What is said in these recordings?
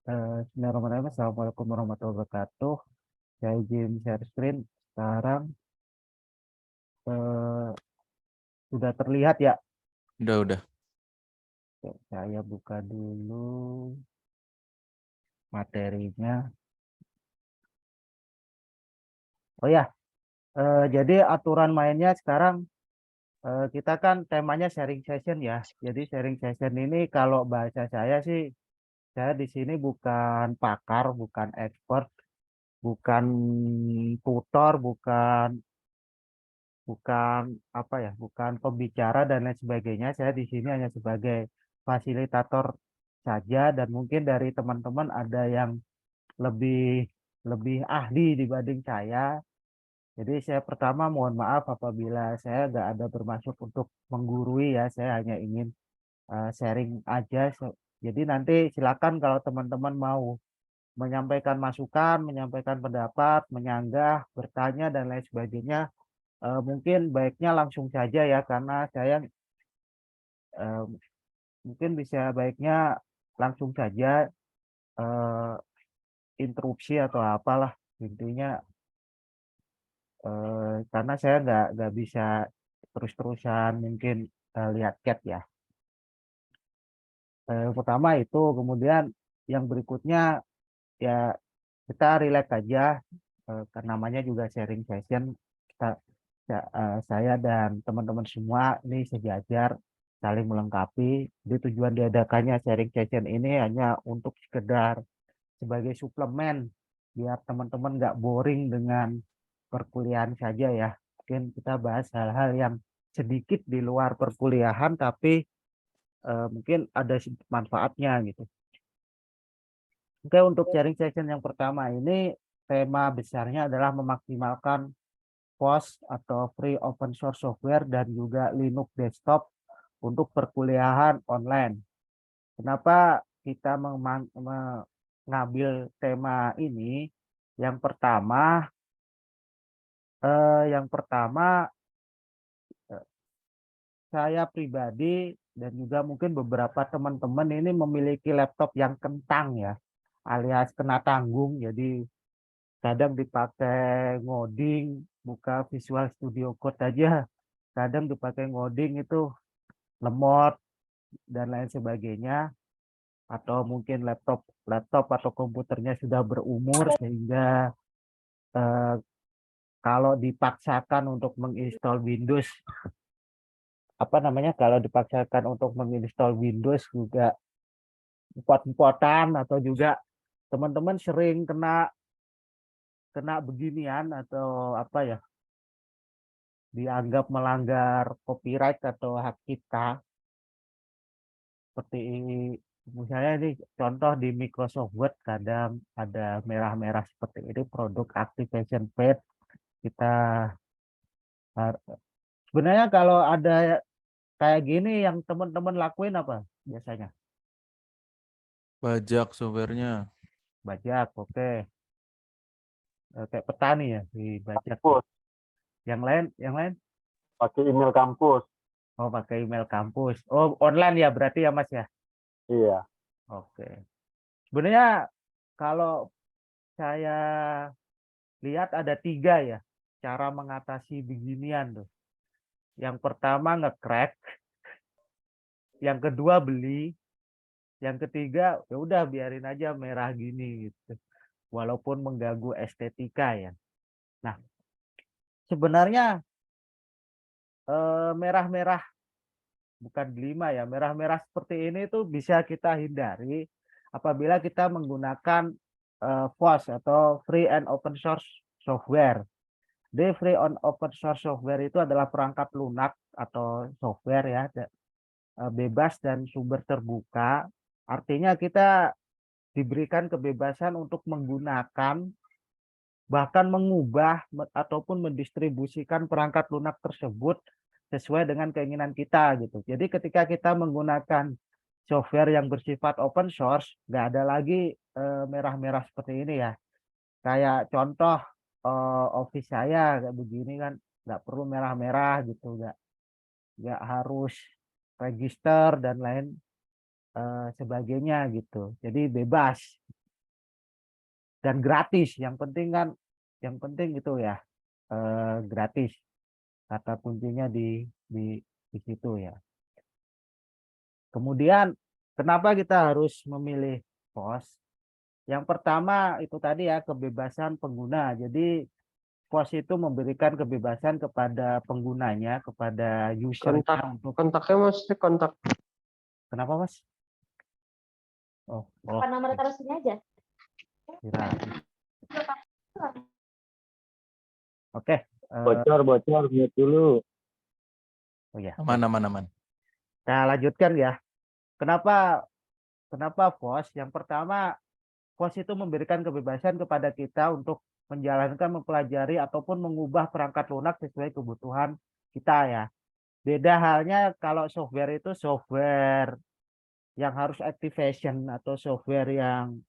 Bismillahirrahmanirrahim. Assalamualaikum warahmatullahi wabarakatuh. Saya izin share screen. Sekarang eh, sudah terlihat ya. Udah. Oke, saya buka dulu materinya. Oh ya, jadi aturan mainnya sekarang kita kan temanya sharing session ya. Jadi sharing session ini kalau bahasa saya sih, saya di sini bukan pakar, bukan expert, bukan tutor, bukan bukan apa ya, bukan pembicara dan lain sebagainya. Saya di sini hanya sebagai fasilitator saja dan mungkin dari teman-teman ada yang lebih lebih ahli dibanding saya. Jadi saya pertama mohon maaf apabila saya nggak ada bermaksud untuk menggurui ya. Saya hanya ingin sharing aja. Jadi nanti silakan kalau teman-teman mau menyampaikan masukan, menyampaikan pendapat, menyanggah, bertanya dan lain sebagainya. Mungkin baiknya langsung saja ya karena saya eh, mungkin bisa baiknya langsung saja eh, interupsi atau apalah intinya karena saya nggak bisa terus-terusan mungkin lihat chat ya. Pertama itu kemudian yang berikutnya ya kita relax aja karena namanya juga sharing session kita saya dan teman-teman semua ini sejajar saling melengkapi. Jadi tujuan diadakannya sharing session ini hanya untuk sekedar sebagai suplemen biar teman-teman nggak boring dengan perkuliahan saja ya. Mungkin kita bahas hal-hal yang sedikit di luar perkuliahan tapi mungkin ada manfaatnya gitu. Oke, untuk sharing session yang pertama ini tema besarnya adalah memaksimalkan FOSS atau Free Open Source Software dan juga Linux Desktop untuk perkuliahan online. Kenapa kita mengambil tema ini? Yang pertama, yang pertama eh, saya pribadi dan juga mungkin beberapa teman-teman ini memiliki laptop yang kentang ya, alias kena tanggung. Jadi kadang dipakai ngoding, buka Visual Studio Code aja, kadang dipakai ngoding itu lemot dan lain sebagainya. Atau mungkin laptop laptop atau komputernya sudah berumur sehingga eh, kalau dipaksakan untuk menginstal Windows apa namanya kalau dipaksakan untuk menginstal Windows juga empot-empotan atau juga teman-teman sering kena kena beginian atau apa ya dianggap melanggar copyright atau hak cipta seperti ini. Misalnya ini contoh di Microsoft Word kadang ada merah-merah seperti ini produk activation page kita sebenarnya kalau ada kayak gini yang teman-teman lakuin apa biasanya? Bajak softwarenya. Bajak, oke. Kayak petani ya dibajak. Kampus, Yang lain? pakai email kampus. Oh, pakai email kampus. Oh, online ya berarti ya Mas ya? Iya. Oke. Sebenarnya kalau saya lihat ada tiga ya cara mengatasi beginian tuh. Yang pertama nge-crack, yang kedua beli, yang ketiga ya udah biarin aja merah gini gitu. Walaupun mengganggu estetika ya. Nah, sebenarnya merah-merah bukan delima ya, merah-merah seperti ini tuh bisa kita hindari apabila kita menggunakan FOSS atau Free and Open Source Software. Di Free and Open Source Software itu adalah perangkat lunak atau software ya, bebas dan sumber terbuka. Artinya kita diberikan kebebasan untuk menggunakan bahkan mengubah ataupun mendistribusikan perangkat lunak tersebut sesuai dengan keinginan kita gitu. Jadi ketika kita menggunakan software yang bersifat open source, nggak ada lagi merah-merah seperti ini ya. Kayak contoh Office saya kayak begini kan, nggak perlu merah-merah gitu, nggak harus register dan lain sebagainya gitu. Jadi bebas. dan gratis. Yang penting itu ya gratis. Kata kuncinya di situ ya. Kemudian kenapa kita harus memilih POS? Yang pertama itu tadi ya, kebebasan pengguna. Jadi POS itu memberikan kebebasan kepada penggunanya, kepada usernya untuk Kontaknya mesti kontak. kenapa Mas? Oh, Apa nomor taruh sini aja? kirain. Oke. Bocor mute dulu. Oh ya. Aman. Saya lanjutkan ya. Kenapa POS? Yang pertama, POS itu memberikan kebebasan kepada kita untuk menjalankan, mempelajari ataupun mengubah perangkat lunak sesuai kebutuhan kita ya. Beda halnya kalau software itu software yang harus activation atau software yang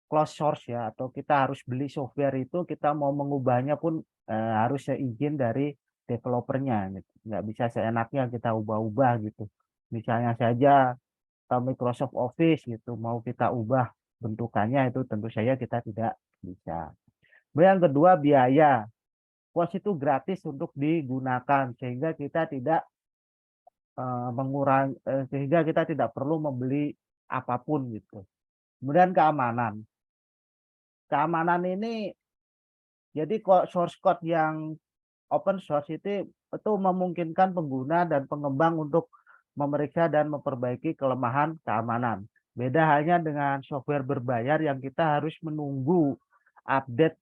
closed source ya, atau kita harus beli software itu, kita mau mengubahnya pun harus izin dari developernya gitu. Nggak bisa seenaknya kita ubah-ubah gitu. Misalnya saja Microsoft Office gitu, mau kita ubah bentukannya itu tentu saja kita tidak bisa. Kemudian yang kedua, biaya. POS itu gratis untuk digunakan sehingga kita tidak sehingga kita tidak perlu membeli apapun gitu. Kemudian keamanan. Keamanan ini jadi source code yang open source itu memungkinkan pengguna dan pengembang untuk memeriksa dan memperbaiki kelemahan keamanan. Beda halnya dengan software berbayar yang kita harus menunggu update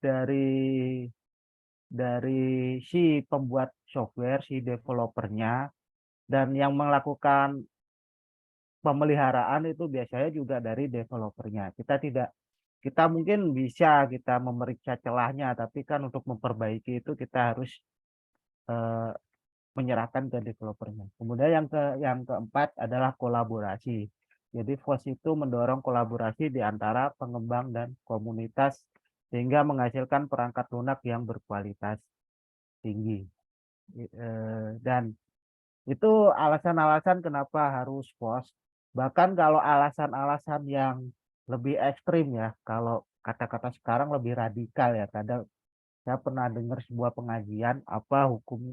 dari si pembuat software, si developernya, dan yang melakukan pemeliharaan itu biasanya juga dari developernya. Kita mungkin bisa kita memeriksa celahnya, tapi kan untuk memperbaiki itu kita harus menyerahkan ke developernya. Kemudian yang keempat adalah kolaborasi. Jadi FOSS itu mendorong kolaborasi di antara pengembang dan komunitas sehingga menghasilkan perangkat lunak yang berkualitas tinggi. Dan itu alasan-alasan kenapa harus FOSS. Bahkan kalau alasan-alasan yang lebih ekstrim ya, kalau kata-kata sekarang lebih radikal ya, kadang saya pernah dengar sebuah pengajian apa hukum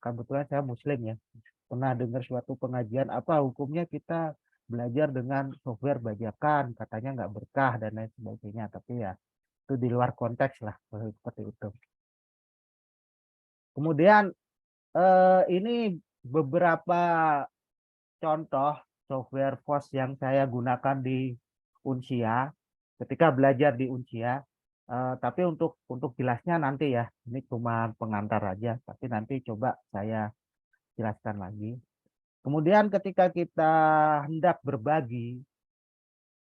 kebetulan saya muslim ya, pernah dengar suatu pengajian apa hukumnya kita belajar dengan software bajakan, katanya nggak berkah dan lain sebagainya, tapi ya itu di luar konteks lah seperti itu. Kemudian ini beberapa contoh software FOSS yang saya gunakan di Unsia ketika belajar di Unsia. Tapi untuk jelasnya nanti ya, ini cuma pengantar aja, tapi nanti coba saya jelaskan lagi. Kemudian ketika kita hendak berbagi,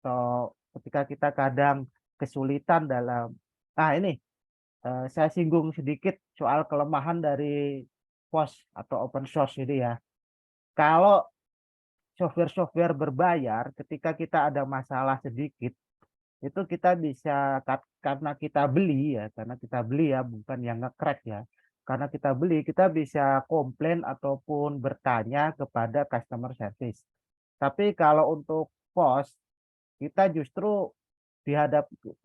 atau ketika kita kadang kesulitan dalam, ini saya singgung sedikit soal kelemahan dari POS atau open source ini ya. Kalau software-software berbayar, ketika kita ada masalah sedikit, itu kita bisa karena kita beli ya, bukan yang nge-crack ya, karena kita beli kita bisa komplain ataupun bertanya kepada customer service. Tapi kalau untuk POS kita justru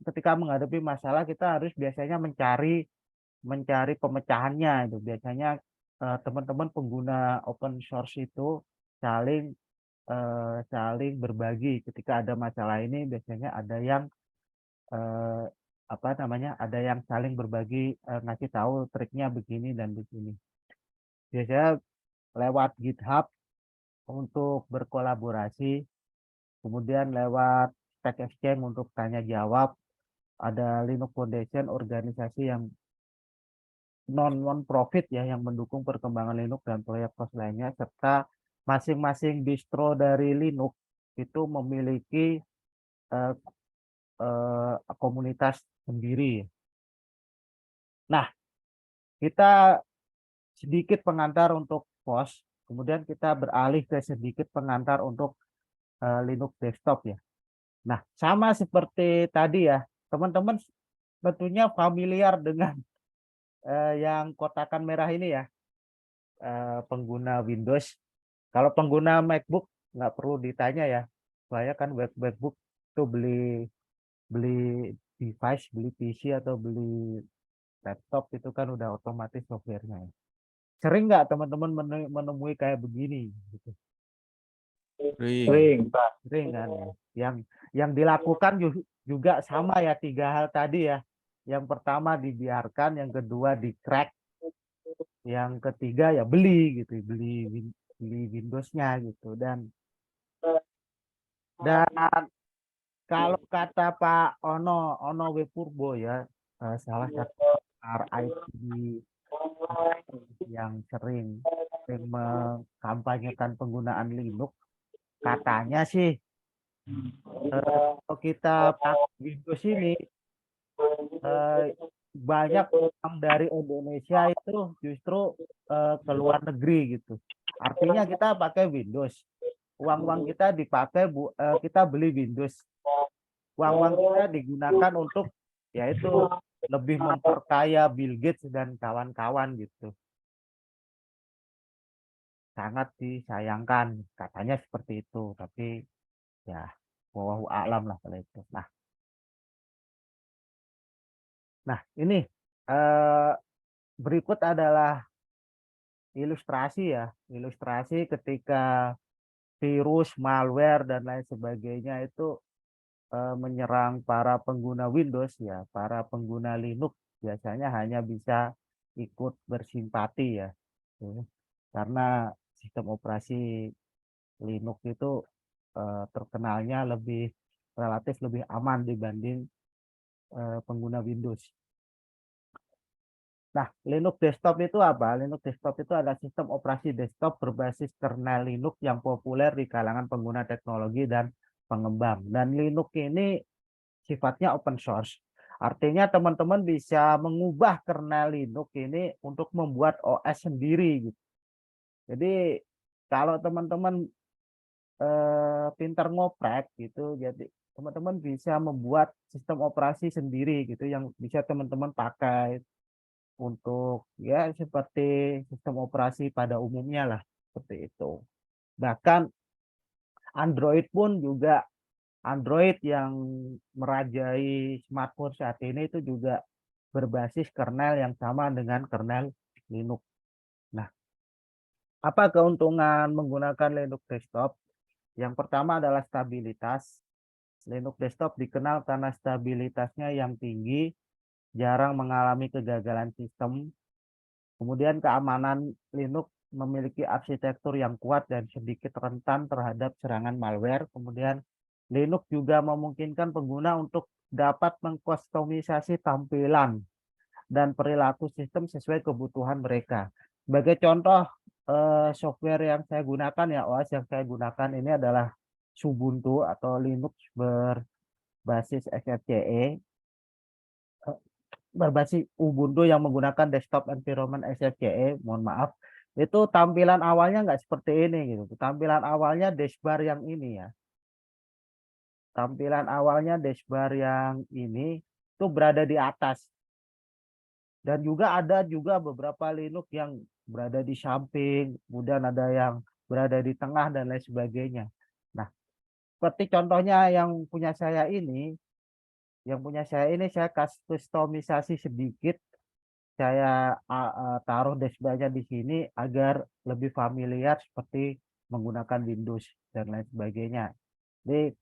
ketika menghadapi masalah kita harus biasanya mencari pemecahannya. Itu biasanya teman-teman pengguna open source itu saling berbagi ketika ada masalah ini. Biasanya ada yang ada yang saling berbagi, ngasih tahu triknya begini dan begini. Biasanya lewat GitHub untuk berkolaborasi, kemudian lewat Stack Exchange untuk tanya jawab, ada Linux Foundation, organisasi yang non-profit ya yang mendukung perkembangan Linux dan proyek POS lainnya, serta masing-masing distro dari Linux itu memiliki komunitas sendiri. Nah, kita sedikit pengantar untuk POS, kemudian kita beralih ke sedikit pengantar untuk Linux desktop ya. Nah, sama seperti tadi ya, teman-teman tentunya familiar dengan yang kotakan merah ini ya, pengguna Windows. Kalau pengguna MacBook nggak perlu ditanya ya, saya kan MacBook itu beli device, beli PC atau beli laptop itu kan udah otomatis softwarenya. Sering nggak teman-teman menemui kayak begini? Gitu. Ring. Sering, Pak. Sering kan ya. Yang dilakukan juga sama ya, 3 hal tadi ya. Yang pertama dibiarkan, yang kedua di crack, yang ketiga ya beli gitu, beli Windows-nya gitu. Dan kalau kata Pak Ono Wepurbo ya, salah satu pakar IT yang sering mengkampanyekan penggunaan Linux, katanya sih kalau kita pakai Windows ini banyak orang dari Indonesia itu justru ke luar negeri gitu. Artinya kita pakai Windows, uang kita dipakai kita beli Windows, uang kita digunakan untuk yaitu lebih memperkaya Bill Gates dan kawan-kawan gitu. Sangat disayangkan, katanya seperti itu, tapi ya wallahu a'lam lah kalau itu. Nah ini berikut adalah ilustrasi ya, ilustrasi ketika virus, malware dan lain sebagainya itu menyerang para pengguna Windows ya, para pengguna Linux biasanya hanya bisa ikut bersimpati ya, karena sistem operasi Linux itu terkenalnya relatif lebih aman dibanding pengguna Windows. Nah, Linux desktop itu apa? Linux desktop itu adalah sistem operasi desktop berbasis kernel Linux yang populer di kalangan pengguna teknologi dan pengembang. Dan Linux ini sifatnya open source. Artinya teman-teman bisa mengubah kernel Linux ini untuk membuat OS sendiri gitu. Jadi kalau teman-teman pintar ngoprek gitu, jadi teman-teman bisa membuat sistem operasi sendiri gitu yang bisa teman-teman pakai untuk ya seperti sistem operasi pada umumnya lah, seperti itu. Bahkan Android pun juga, Android yang merajai smartphone saat ini itu juga berbasis kernel yang sama dengan kernel Linux. Nah, apa keuntungan menggunakan Linux desktop? Yang pertama adalah stabilitas. Linux desktop dikenal karena stabilitasnya yang tinggi, jarang mengalami kegagalan sistem. Kemudian keamanan Linux memiliki arsitektur yang kuat dan sedikit rentan terhadap serangan malware. Kemudian Linux juga memungkinkan pengguna untuk dapat mengkustomisasi tampilan dan perilaku sistem sesuai kebutuhan mereka. Sebagai contoh software yang saya gunakan ya, OS yang saya gunakan ini adalah Ubuntu atau Linux berbasis XFCE, berbasis Ubuntu yang menggunakan desktop environment XFCE, mohon maaf, itu tampilan awalnya nggak seperti ini gitu. Tampilan awalnya dashbar yang ini ya. Tampilan awalnya dashbar yang ini itu berada di atas. Dan juga ada juga beberapa Linux yang berada di samping, kemudian ada yang berada di tengah dan lain sebagainya. Nah, seperti contohnya yang punya saya ini, saya kustomisasi sedikit, saya taruh dashboardnya di sini agar lebih familiar seperti menggunakan Windows dan lain sebagainya. Jadi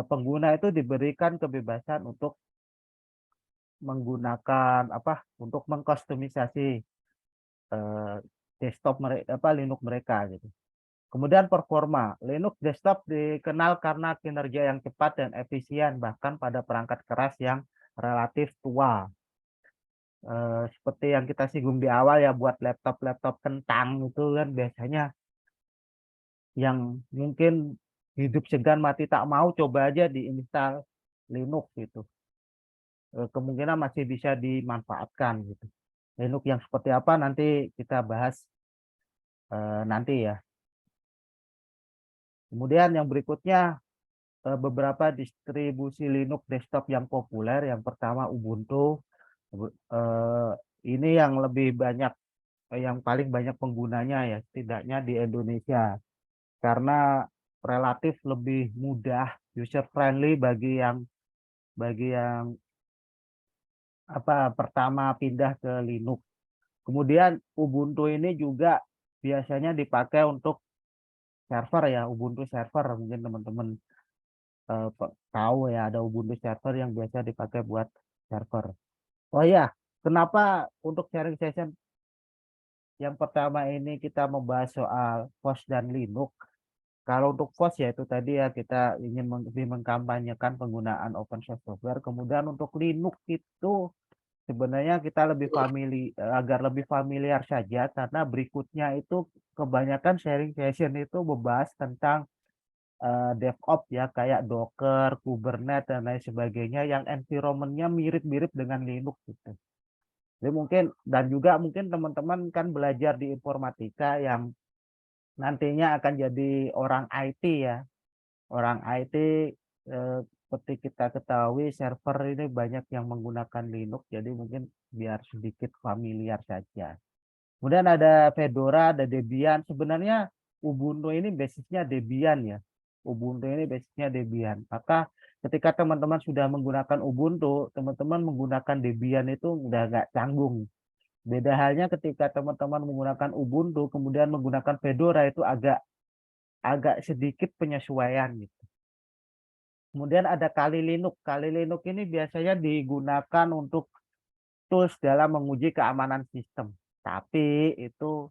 pengguna itu diberikan kebebasan untuk menggunakan untuk mengkustomisasi desktop mereka, Linux mereka gitu. Kemudian performa, Linux desktop dikenal karena kinerja yang cepat dan efisien bahkan pada perangkat keras yang relatif tua. Seperti yang kita singgung di awal ya, buat laptop kentang itu kan biasanya yang mungkin hidup segan mati tak mau, coba aja diinstal Linux gitu. Kemungkinan masih bisa dimanfaatkan gitu. Linux yang seperti apa nanti kita bahas nanti ya. Kemudian yang berikutnya beberapa distribusi Linux desktop yang populer. Yang pertama Ubuntu. Ini yang lebih banyak, yang paling banyak penggunanya ya, setidaknya di Indonesia. Karena relatif lebih mudah, user friendly bagi yang pertama pindah ke Linux. Kemudian Ubuntu ini juga biasanya dipakai untuk server ya, Ubuntu server. Mungkin teman-teman tahu ya, ada Ubuntu server yang biasa dipakai buat server. Oh ya, kenapa untuk sharing session yang pertama ini kita membahas soal FOSS dan Linux? Kalau untuk FOSS ya itu tadi ya, kita ingin lebih mengkampanyekan penggunaan open source software. Kemudian untuk Linux itu sebenarnya kita lebih agar lebih familiar saja, karena berikutnya itu kebanyakan sharing session itu membahas tentang DevOps ya, kayak Docker, Kubernetes dan lain sebagainya yang environment-nya mirip-mirip dengan Linux gitu. Jadi mungkin, dan juga mungkin teman-teman kan belajar di informatika yang nantinya akan jadi orang IT ya. Orang IT seperti kita ketahui server ini banyak yang menggunakan Linux, jadi mungkin biar sedikit familiar saja. Kemudian ada Fedora, ada Debian. Sebenarnya Ubuntu ini basisnya Debian ya. Ubuntu ini basisnya Debian. Maka ketika teman-teman sudah menggunakan Ubuntu, teman-teman menggunakan Debian itu udah nggak canggung. Beda halnya ketika teman-teman menggunakan Ubuntu, kemudian menggunakan Fedora itu agak sedikit penyesuaian gitu. Kemudian ada Kali Linux. Kali Linux ini biasanya digunakan untuk tools dalam menguji keamanan sistem. Tapi itu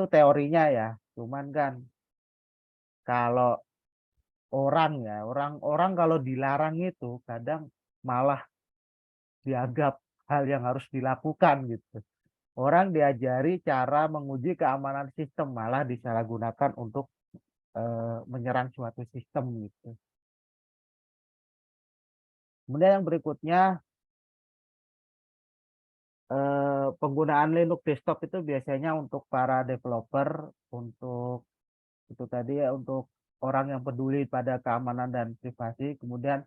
teorinya ya. Cuman kan kalau orang kalau dilarang itu kadang malah dianggap hal yang harus dilakukan gitu. Orang diajari cara menguji keamanan sistem, malah disalahgunakan untuk menyerang suatu sistem gitu. Kemudian yang berikutnya, penggunaan Linux desktop itu biasanya untuk para developer, untuk itu tadi ya, untuk orang yang peduli pada keamanan dan privasi. Kemudian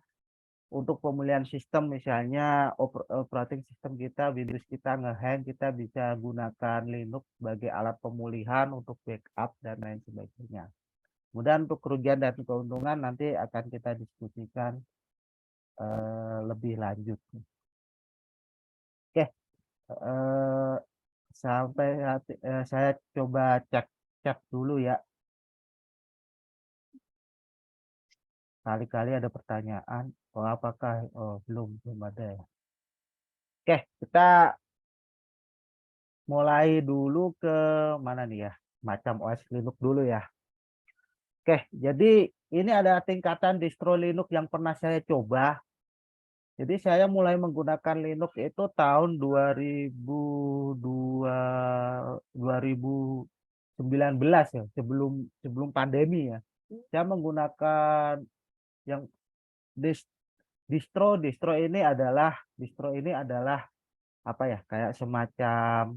untuk pemulihan sistem, misalnya operating system kita, Windows kita ngehang, kita bisa gunakan Linux sebagai alat pemulihan untuk backup dan lain sebagainya. Kemudian untuk kerugian dan keuntungan nanti akan kita diskusikan lebih lanjut. Oke, saya coba cek dulu ya. Kali-kali ada pertanyaan. Oh, apakah belum ada ya. Oke, kita mulai dulu ke mana nih ya? Macam OS Linux dulu ya. Oke, jadi ini ada tingkatan distro Linux yang pernah saya coba. Jadi saya mulai menggunakan Linux itu tahun 2019 ya, sebelum pandemi ya. Saya menggunakan yang distro ini adalah apa ya, kayak semacam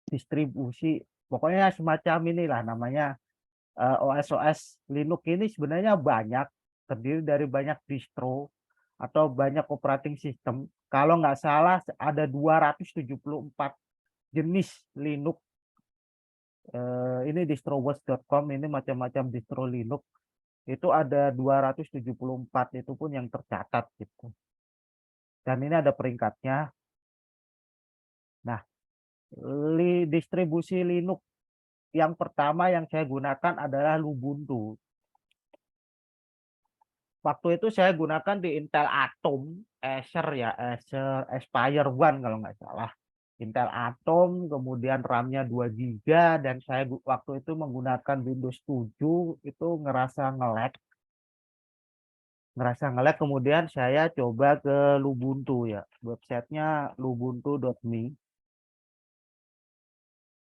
distribusi, pokoknya semacam inilah namanya. OS Linux ini sebenarnya banyak, terdiri dari banyak distro atau banyak operating system. Kalau nggak salah ada 274 jenis Linux. Ini distrowatch.com, ini macam-macam distro Linux. Itu ada 274, itu pun yang tercatat gitu. Dan ini ada peringkatnya. Nah, distribusi Linux yang pertama yang saya gunakan adalah Ubuntu. Waktu itu saya gunakan di Intel Atom, Acer ya, Acer Aspire One kalau nggak salah. Intel Atom, kemudian RAM-nya 2 GB, dan saya waktu itu menggunakan Windows 7, itu ngerasa nge-lag. Kemudian saya coba ke Lubuntu ya, websitenya lubuntu.me.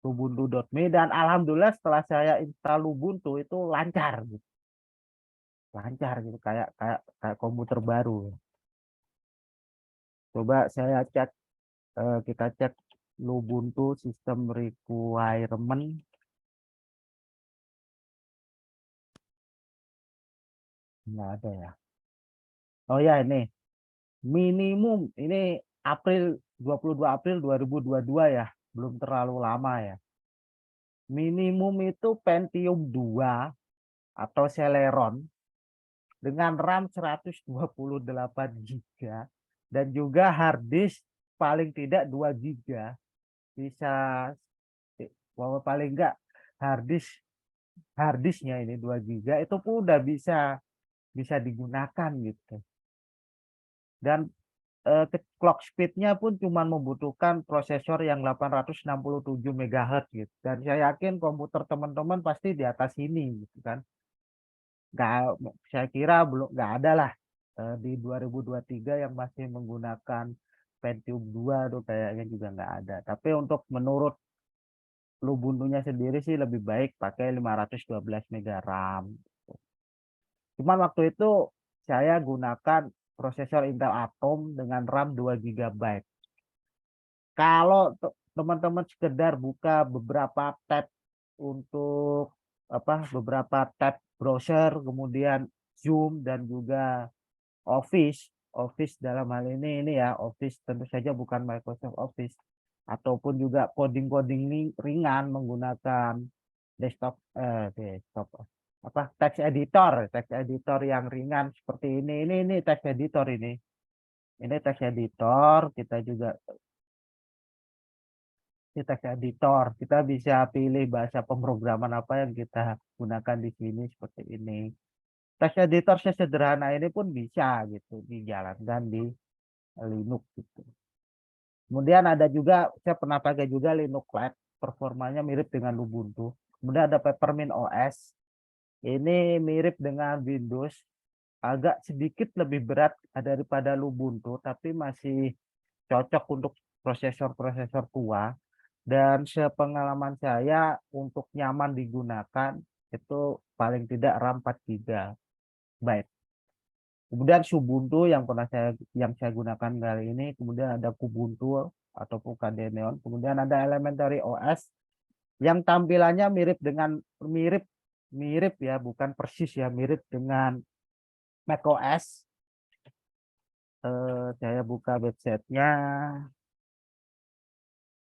Lubuntu.me, dan alhamdulillah setelah saya install Lubuntu itu lancar gitu. Kayak komputer baru. Coba saya cek, kita cek Lubuntu system requirement. Nggak ada ya. Oh ya, ini minimum, ini 22 April 2022 ya, belum terlalu lama ya. Minimum itu Pentium 2 atau Celeron dengan RAM 128 GB dan juga hard disk paling tidak 2 giga bisa bahwa paling enggak hard disknya ini 2 giga itu pun udah bisa digunakan gitu. Dan clock speed-nya pun cuma membutuhkan prosesor yang 867 MHz gitu. Dan saya yakin komputer teman-teman pasti di atas ini gitu kan. Nggak, saya kira nggak ada lah di 2023 yang masih menggunakan Pentium 2 tuh kayaknya juga nggak ada. Tapi untuk menurut Ubuntu-nya sendiri sih lebih baik pakai 512 MB RAM. Cuman waktu itu saya gunakan prosesor Intel Atom dengan RAM 2 GB. Kalau teman-teman sekedar buka beberapa tab untuk beberapa tab browser, kemudian Zoom dan juga Office dalam hal ini ya, Office tentu saja bukan Microsoft Office, ataupun juga coding-coding ringan menggunakan desktop text editor yang ringan seperti ini text editor ini text editor. Kita juga di text editor kita bisa pilih bahasa pemrograman apa yang kita gunakan di sini seperti ini. Text editor sesederhana ini pun bisa gitu dijalankan di Linux gitu. Kemudian ada juga, saya pernah pakai juga Linux Lite, performanya mirip dengan Ubuntu. Kemudian ada Peppermint OS, ini mirip dengan Windows, agak sedikit lebih berat daripada Ubuntu, tapi masih cocok untuk prosesor-prosesor tua. Dan sepengalaman saya untuk nyaman digunakan itu paling tidak RAM 4 GB. Kemudian Ubuntu yang saya gunakan kali ini, kemudian ada Kubuntu ataupun Kdenlion, kemudian ada Elementary OS yang tampilannya mirip ya, bukan persis ya, mirip dengan macOS. Saya buka websitenya.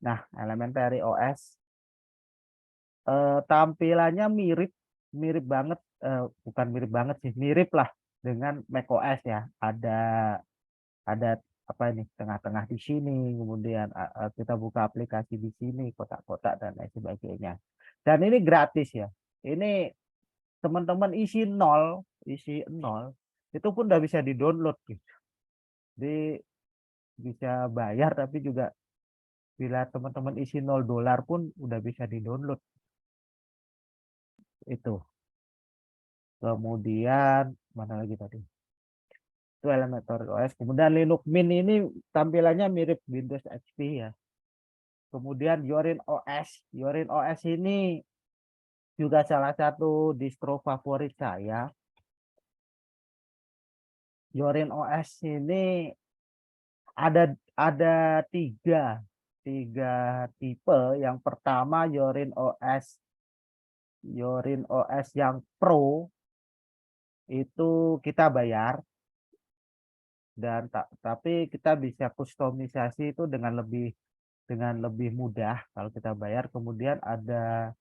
Nah, Elementary OS tampilannya mirip banget, bukan mirip banget sih, mirip lah dengan macOS ya. Ada apa ini tengah-tengah di sini, kemudian kita buka aplikasi di sini, kotak-kotak dan lain sebagainya. Dan ini gratis ya. Ini teman-teman isi nol itu pun udah bisa di-download gitu. Jadi bisa bayar, tapi juga bila teman-teman isi $0 pun udah bisa di-download. Itu. Kemudian mana lagi tadi? Itu Elementary OS. Kemudian Linux Mint ini tampilannya mirip Windows XP ya. Kemudian Yorin OS ini juga salah satu distro favorit saya. Yorin OS ini ada tiga tipe. Yang pertama Yorin OS yang Pro itu kita bayar, dan tapi kita bisa kustomisasi itu dengan lebih mudah kalau kita bayar. Kemudian ada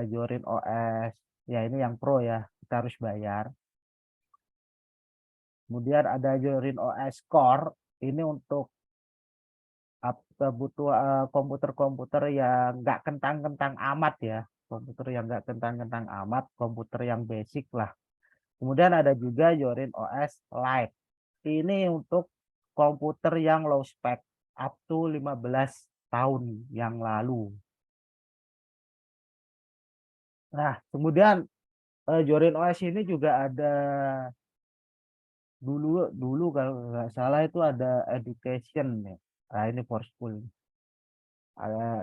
Yorin OS ya, ini yang Pro ya, kita harus bayar. Kemudian ada Yorin OS Core, ini untuk butuh komputer-komputer yang nggak kentang-kentang amat ya, komputer yang basic lah. Kemudian ada juga Yorin OS Lite, ini untuk komputer yang low spec up to 15 tahun yang lalu. Nah, kemudian Yorin OS ini juga ada dulu kalau nggak salah itu ada education ya. Nah, ini for school.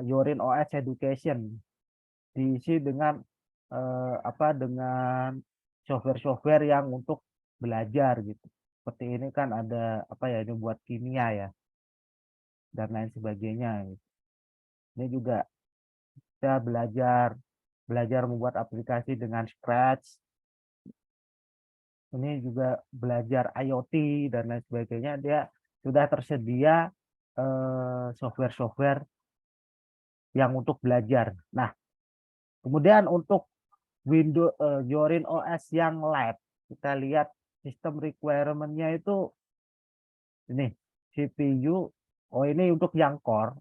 Yorin OS Education diisi dengan dengan software-software yang untuk belajar gitu. Seperti ini kan ada ini buat kimia ya dan lain sebagainya gitu. Ini juga kita belajar membuat aplikasi dengan Scratch. Ini juga belajar IoT dan lain sebagainya. Dia sudah tersedia software-software yang untuk belajar. Nah, kemudian untuk Windows Yorin OS yang Lite, kita lihat sistem requirement-nya itu Ini CPU. Oh, ini untuk yang core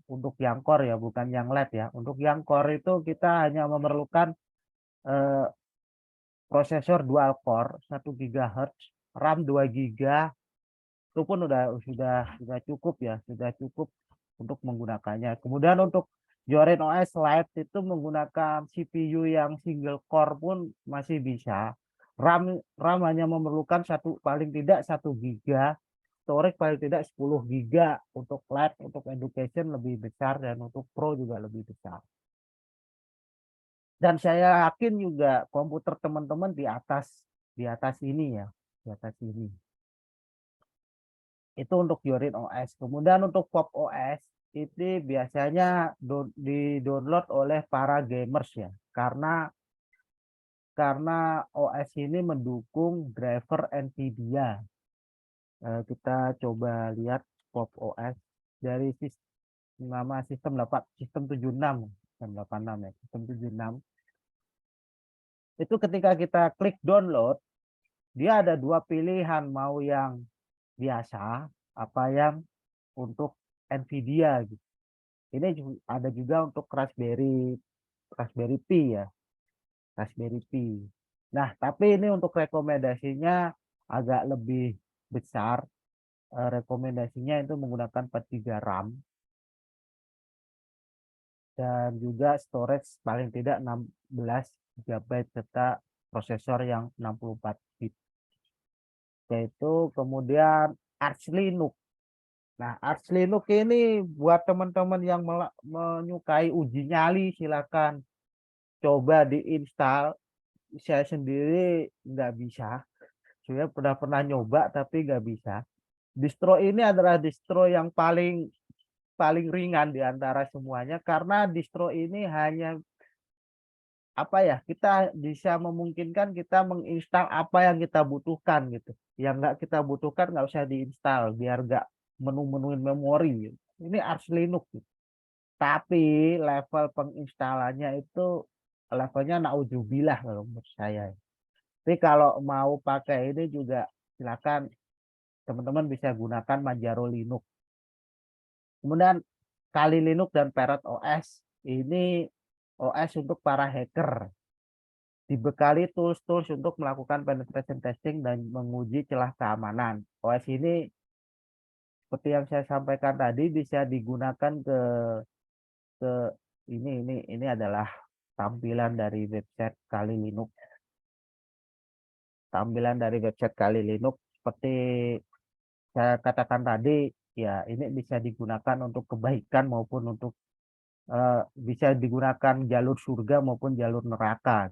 ya, bukan yang LED ya. Untuk yang core itu kita hanya memerlukan prosesor dual core 1 GHz, RAM 2 GB. Itu pun sudah cukup ya, sudah cukup untuk menggunakannya. Kemudian untuk Jorin OS Lite itu menggunakan CPU yang single core pun masih bisa. RAM hanya memerlukan paling tidak 1 GB, storage paling tidak 10 GB. Untuk Lite, untuk education lebih besar, dan untuk Pro juga lebih besar. Dan saya yakin juga komputer teman-teman di atas ini ya, di atas ini. Itu untuk Jorin OS. Kemudian untuk Pop OS itu biasanya di-download oleh para gamers ya, karena OS ini mendukung driver NVIDIA. Kita coba lihat Pop OS dari nama sistem 76, sistem 86 ya, sistem 76. Itu ketika kita klik download, dia ada dua pilihan, mau yang biasa apa yang untuk NVIDIA gitu. Ini ada juga untuk Raspberry Pi ya, Raspberry Pi. Nah, tapi ini untuk rekomendasinya agak lebih besar. Rekomendasinya itu menggunakan 4 GB RAM dan juga storage paling tidak 16 GB serta prosesor yang 64 bit. Yaitu kemudian Arch Linux. Nah, Arch Linux ini buat teman-teman yang menyukai uji nyali, silakan coba diinstal. Saya sendiri nggak bisa. Saya pernah nyoba tapi nggak bisa. Distro ini adalah distro yang paling ringan di antara semuanya, karena distro ini hanya kita bisa memungkinkan kita menginstal apa yang kita butuhkan gitu. Yang nggak kita butuhkan nggak usah diinstal biar nggak menu-menuin memori. Ini Arch Linux gitu. Tapi level penginstalannya itu levelnya naudzubillah kalau menurut saya. Tapi kalau mau pakai ini juga silakan teman-teman bisa gunakan Manjaro Linux. Kemudian Kali Linux dan Parrot OS ini OS untuk para hacker. Dibekali tools-tools untuk melakukan penetration testing dan menguji celah keamanan. OS ini seperti yang saya sampaikan tadi bisa digunakan ke ini adalah tampilan dari website Kali Linux. Tampilan dari website Kali Linux seperti saya katakan tadi ya, ini bisa digunakan untuk kebaikan maupun untuk bisa digunakan jalur surga maupun jalur neraka.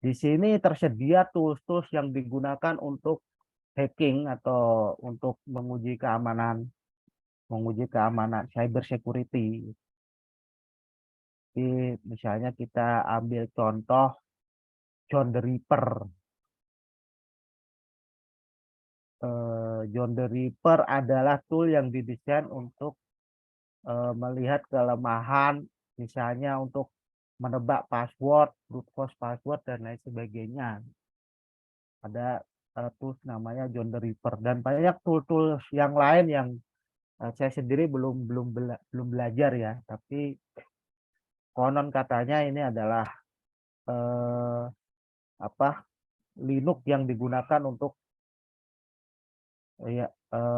Di sini tersedia tools-tools yang digunakan untuk hacking atau untuk menguji keamanan cyber security. Jadi misalnya kita ambil contoh John the Ripper. John the Ripper adalah tool yang didesain untuk melihat kelemahan, misalnya untuk menebak password, brute force password dan lain sebagainya. Ada tools namanya John the Ripper dan banyak tool-tool yang lain yang saya sendiri belum belajar ya, tapi konon katanya ini adalah Linux yang digunakan untuk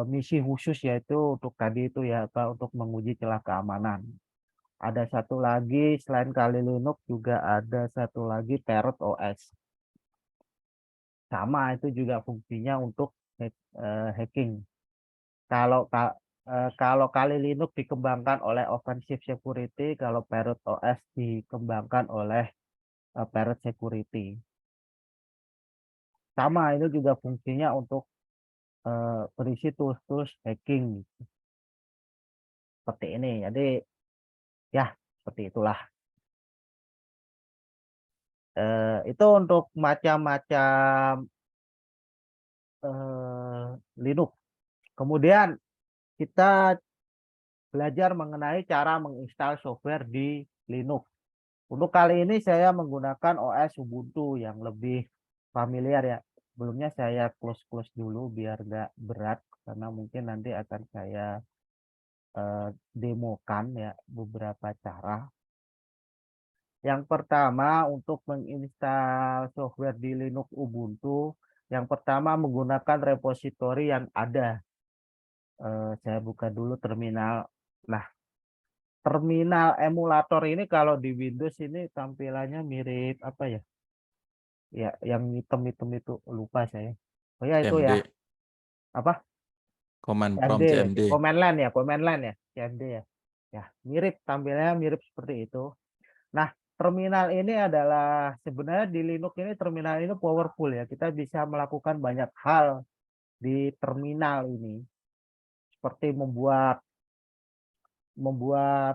misi khusus, yaitu untuk tadi itu ya, untuk menguji celah keamanan. Ada satu lagi selain Kali Linux juga ada satu lagi Parrot OS. Sama, itu juga fungsinya untuk hacking. Kalau Kali Linux dikembangkan oleh Offensive Security, kalau Parrot OS dikembangkan oleh Parrot Security. Sama, ini juga fungsinya untuk berisi tools hacking seperti ini. Jadi ya seperti itulah. Itu untuk macam-macam Linux. Kemudian kita belajar mengenai cara menginstal software di Linux. Untuk kali ini saya menggunakan OS Ubuntu yang lebih familiar ya. sebelumnya saya close dulu biar nggak berat karena mungkin nanti akan saya demokan ya beberapa cara. Yang pertama untuk menginstal software di Linux Ubuntu, yang pertama menggunakan repositori yang ada. Saya buka dulu terminal. Nah, terminal emulator ini kalau di Windows ini tampilannya mirip apa ya? Ya, yang hitam-hitam itu lupa saya. Oh ya itu CMD, ya. Apa? command CMD, prompt CMD. command line ya, CMD ya. Ya, mirip tampilannya mirip seperti itu. Nah, terminal ini adalah sebenarnya di Linux ini terminal ini powerful ya. Kita bisa melakukan banyak hal di terminal ini. Seperti membuat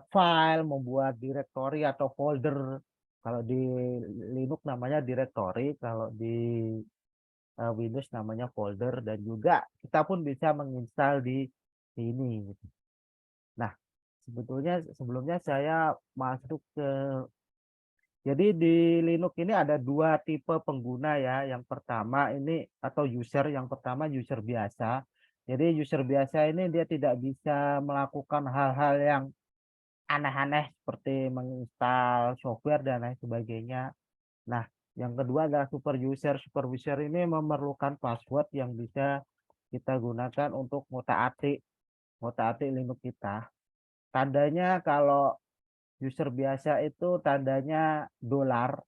file, membuat directory atau folder. Kalau di Linux namanya directory, kalau di Windows namanya folder dan juga kita pun bisa menginstal di sini gitu. Nah, sebelumnya saya masuk ke jadi di Linux ini ada dua tipe pengguna ya. Yang pertama ini atau user, yang pertama user biasa. Jadi user biasa ini dia tidak bisa melakukan hal-hal yang aneh-aneh seperti menginstal software dan lain sebagainya. Nah, yang kedua adalah super user. Super user ini memerlukan password yang bisa kita gunakan untuk ngotak-atik Linux kita. Tandanya kalau user biasa itu tandanya dolar.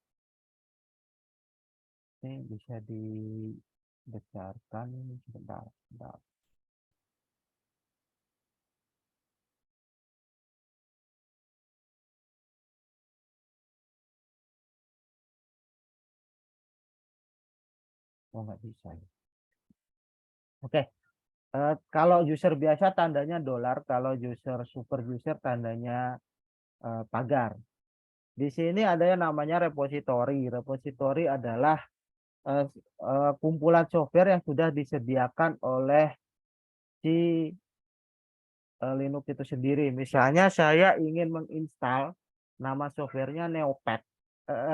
Ini bisa dibesarkan sebentar. Oh, nggak bisa ya. Oke. Kalau user biasa tandanya dolar, kalau super user tandanya pagar. Di sini ada yang namanya repositori. Repositori adalah kumpulan software yang sudah disediakan oleh si Linux itu sendiri. Misalnya saya ingin menginstal nama softwarenya Neopets,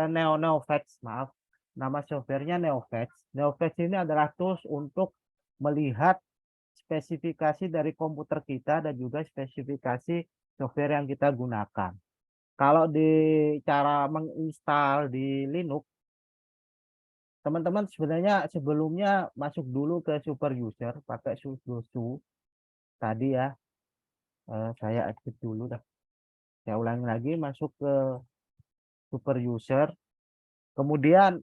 Neopets, maaf. Nama softwarenya Neopets. Neopets ini adalah tools untuk melihat spesifikasi dari komputer kita dan juga spesifikasi software yang kita gunakan. Kalau di cara menginstal di Linux, teman-teman sebenarnya sebelumnya masuk dulu ke super user pakai sudo tadi ya. Saya exit dulu dah. Saya ulangi lagi masuk ke super user. Kemudian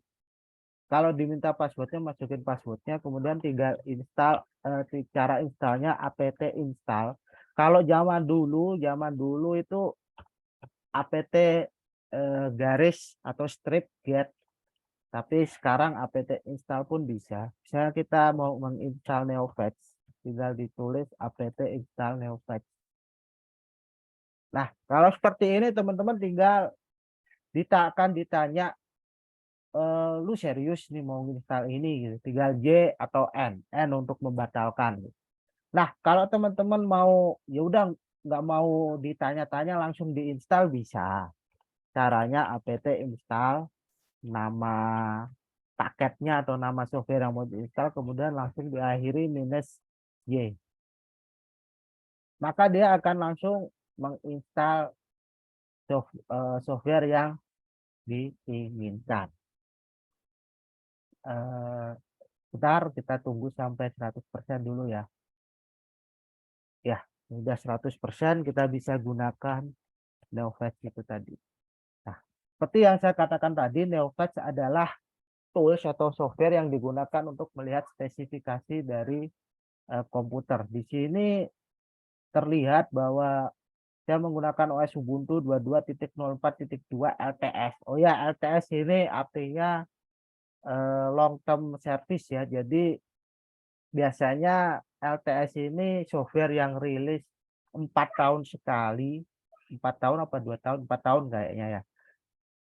kalau diminta passwordnya masukin passwordnya. Kemudian tinggal install. Cara installnya apt install. Kalau zaman dulu itu apt garis atau strip get. Tapi sekarang apt install pun bisa. Misalnya kita mau menginstal Neopets, tinggal ditulis apt install Neopets. Nah, kalau seperti ini teman-teman tinggal ditanya, lu serius nih mau install ini gitu. Tinggal J atau N untuk membatalkan. Gitu. Nah, kalau teman-teman mau ya udah nggak mau ditanya-tanya langsung diinstal bisa. Caranya apt install nama paketnya atau nama software yang mau diinstal kemudian langsung diakhiri -y. Maka dia akan langsung menginstal software yang diinginkan. Bentar kita tunggu sampai 100% dulu ya. Ya, udah 100% kita bisa gunakan Neopets itu tadi. Nah, seperti yang saya katakan tadi, Neopets adalah tools atau software yang digunakan untuk melihat spesifikasi dari komputer. Di sini terlihat bahwa saya menggunakan OS Ubuntu 22.04.2 LTS. Oh ya, LTS ini artinya long term service ya. Jadi biasanya LTS ini software yang rilis 4 tahun sekali. 4 tahun apa 2 tahun? 4 tahun kayaknya ya.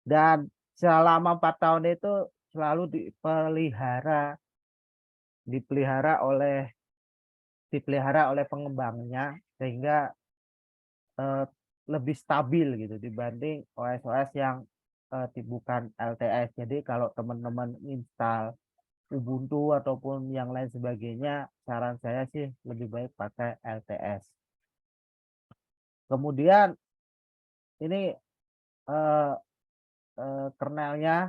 Dan selama 4 tahun itu selalu dipelihara oleh pengembangnya sehingga lebih stabil gitu dibanding OS-OS yang bukan LTS. Jadi kalau teman-teman install Ubuntu ataupun yang lain sebagainya, saran saya sih lebih baik pakai LTS. Kemudian ini kernelnya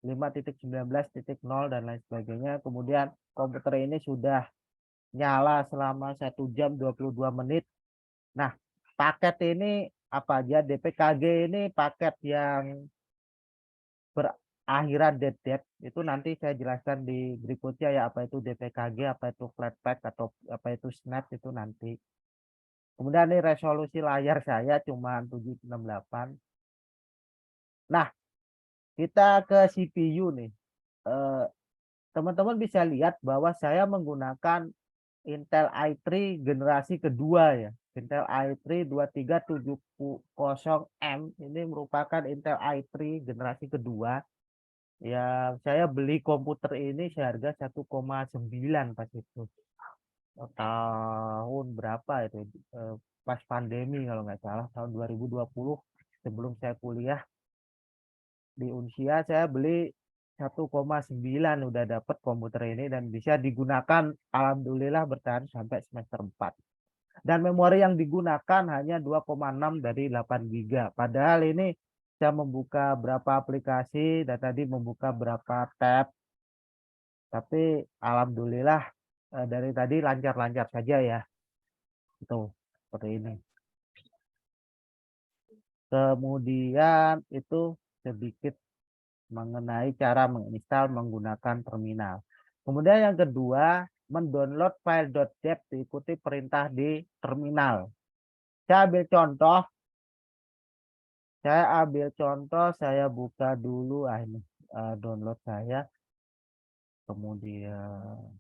5.19.0 dan lain sebagainya. Kemudian komputer ini sudah nyala selama 1 jam 22 menit. Nah, paket ini apa aja? DPKG ini paket yang berakhiran .deb itu nanti saya jelaskan di berikutnya ya, apa itu DPKG, apa itu Flatpak, atau apa itu Snap, itu nanti. Kemudian ini resolusi layar saya cuma 768. Nah, kita ke CPU nih. Teman-teman bisa lihat bahwa saya menggunakan Intel i3 generasi kedua ya. Intel i3 2370M ini merupakan Intel i3 generasi kedua. Ya, saya beli komputer ini seharga 1,9 pas itu. Tahun berapa itu? Pas pandemi kalau nggak salah, tahun 2020, sebelum saya kuliah di Unsia, saya beli 1,9 udah dapat komputer ini dan bisa digunakan, alhamdulillah bertahan sampai semester 4. Dan memori yang digunakan hanya 2,6 dari 8 GB. Padahal ini saya membuka berapa aplikasi dan tadi membuka berapa tab. Tapi alhamdulillah dari tadi lancar-lancar saja ya. Itu seperti ini. Kemudian itu sedikit mengenai cara menginstal menggunakan terminal. Kemudian yang kedua, mendownload file .deb diikuti perintah di terminal. Saya ambil contoh, saya buka dulu ini download saya. Kemudian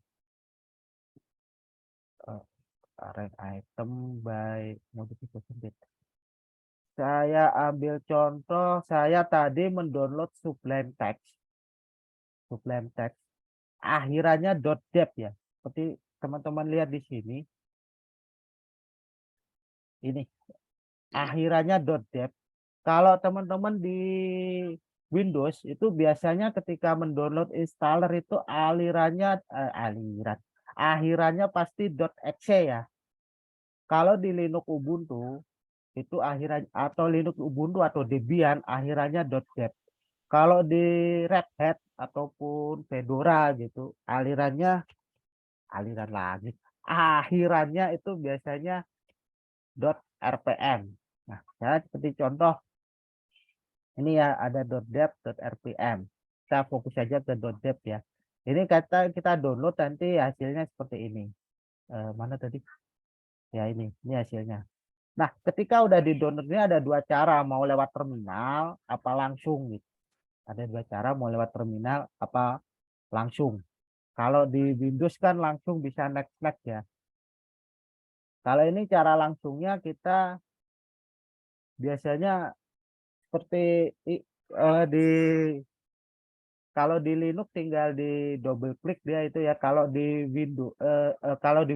arrange item by modification. Saya ambil contoh, saya tadi mendownload Sublime Text. Akhirannya .deb ya. Seperti teman-teman lihat di sini. Ini akhirannya .deb. Kalau teman-teman di Windows itu biasanya ketika mendownload installer itu akhirannya pasti .exe ya. Kalau di Linux Ubuntu itu akhirannya, atau Linux Ubuntu atau Debian akhirannya .deb. Kalau di Red Hat ataupun Fedora gitu akhirannya itu biasanya .rpm. Nah, saya seperti contoh ini ya, ada .deb, .rpm. Kita fokus saja ke .deb ya. Ini kita download, nanti hasilnya seperti ini. Mana tadi? Ya ini hasilnya. Nah, ketika udah di download ini ada dua cara, mau lewat terminal apa langsung gitu. Ada dua cara, mau lewat terminal apa langsung. Kalau di Windows kan langsung bisa next ya. Kalau ini cara langsungnya kita biasanya seperti di kalau di Linux tinggal di double klik dia itu ya. Kalau di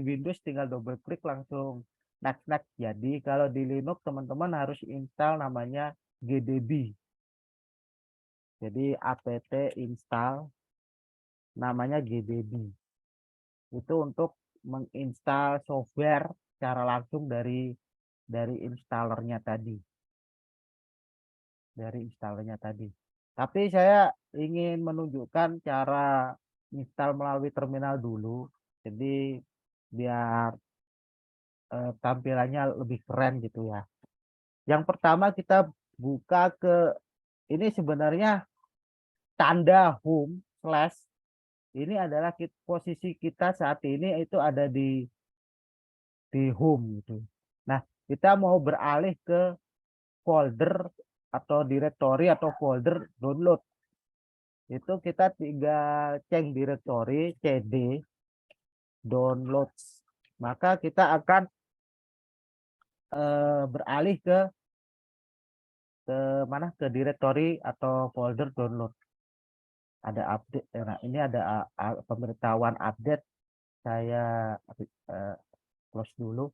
Windows tinggal double klik langsung next jadi. Kalau di Linux teman-teman harus install namanya GDB. Jadi apt install namanya GDB. Itu untuk menginstal software secara langsung dari installernya tadi. Tapi saya ingin menunjukkan cara install melalui terminal dulu. Jadi biar tampilannya lebih keren gitu ya. Yang pertama kita buka ke ini, sebenarnya tanda home slash ini adalah posisi kita saat ini itu ada di home gitu. Nah, kita mau beralih ke folder atau directory atau folder download. Itu kita tinggal cek directory cd downloads. Maka kita akan beralih ke mana, ke directory atau folder download. Ada update. Nah, ini ada pemberitahuan update. Saya close dulu.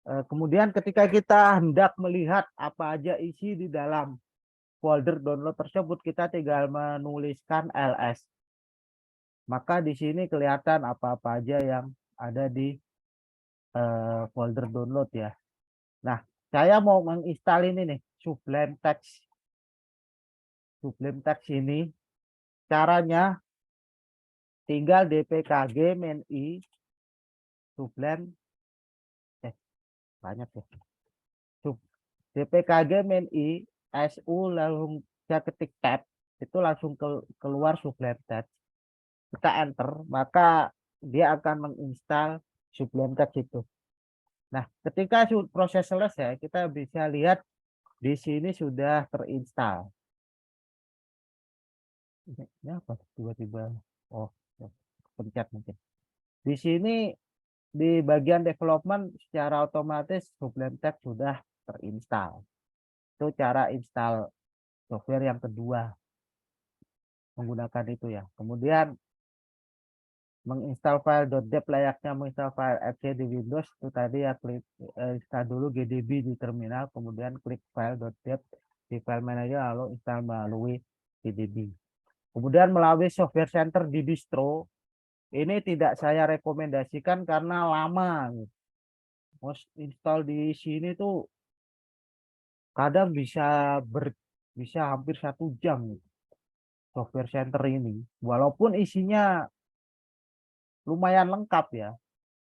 Kemudian ketika kita hendak melihat apa aja isi di dalam folder download tersebut, kita tinggal menuliskan ls. maka di sini kelihatan apa-apa aja yang ada di folder download ya. Nah, saya mau menginstal ini nih, Sublime Text. Sublime Text ini caranya tinggal dpkg -i Sublime banyak ya. dpkg -i su lalu saya ketik tab itu langsung keluar Sublime Text. Kita enter, maka dia akan menginstal Sublime Text itu. Nah, ketika proses selesai, kita bisa lihat di sini sudah terinstall. Ini apa? Tiba-tiba, oh, pencet mungkin. Di sini di bagian development secara otomatis Sublime Text sudah terinstall. Itu cara install software yang kedua menggunakan itu ya. Kemudian menginstal file .deb layaknya menginstal file exe di Windows itu tadi ya, klik install dulu GDB di terminal, kemudian klik file .deb di file manager lalu install melalui GDB. Kemudian melalui software center di distro ini tidak saya rekomendasikan karena lama. Mau install di sini tuh kadang bisa hampir 1 jam software center ini, walaupun isinya lumayan lengkap ya,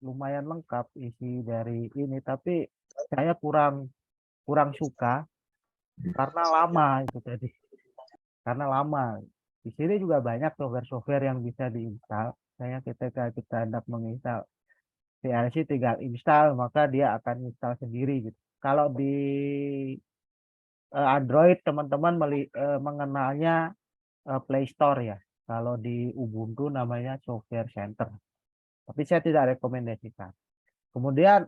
lumayan lengkap isi dari ini, tapi saya kurang suka karena lama itu tadi, karena lama. Di sini juga banyak software yang bisa diinstal. Saya ketika kita hendak menginstal VLC tinggal install, maka dia akan install sendiri gitu. Kalau di Android teman-teman mengenalnya Play Store ya. Kalau di Ubuntu namanya Software Center. Tapi saya tidak rekomendasikan. Kemudian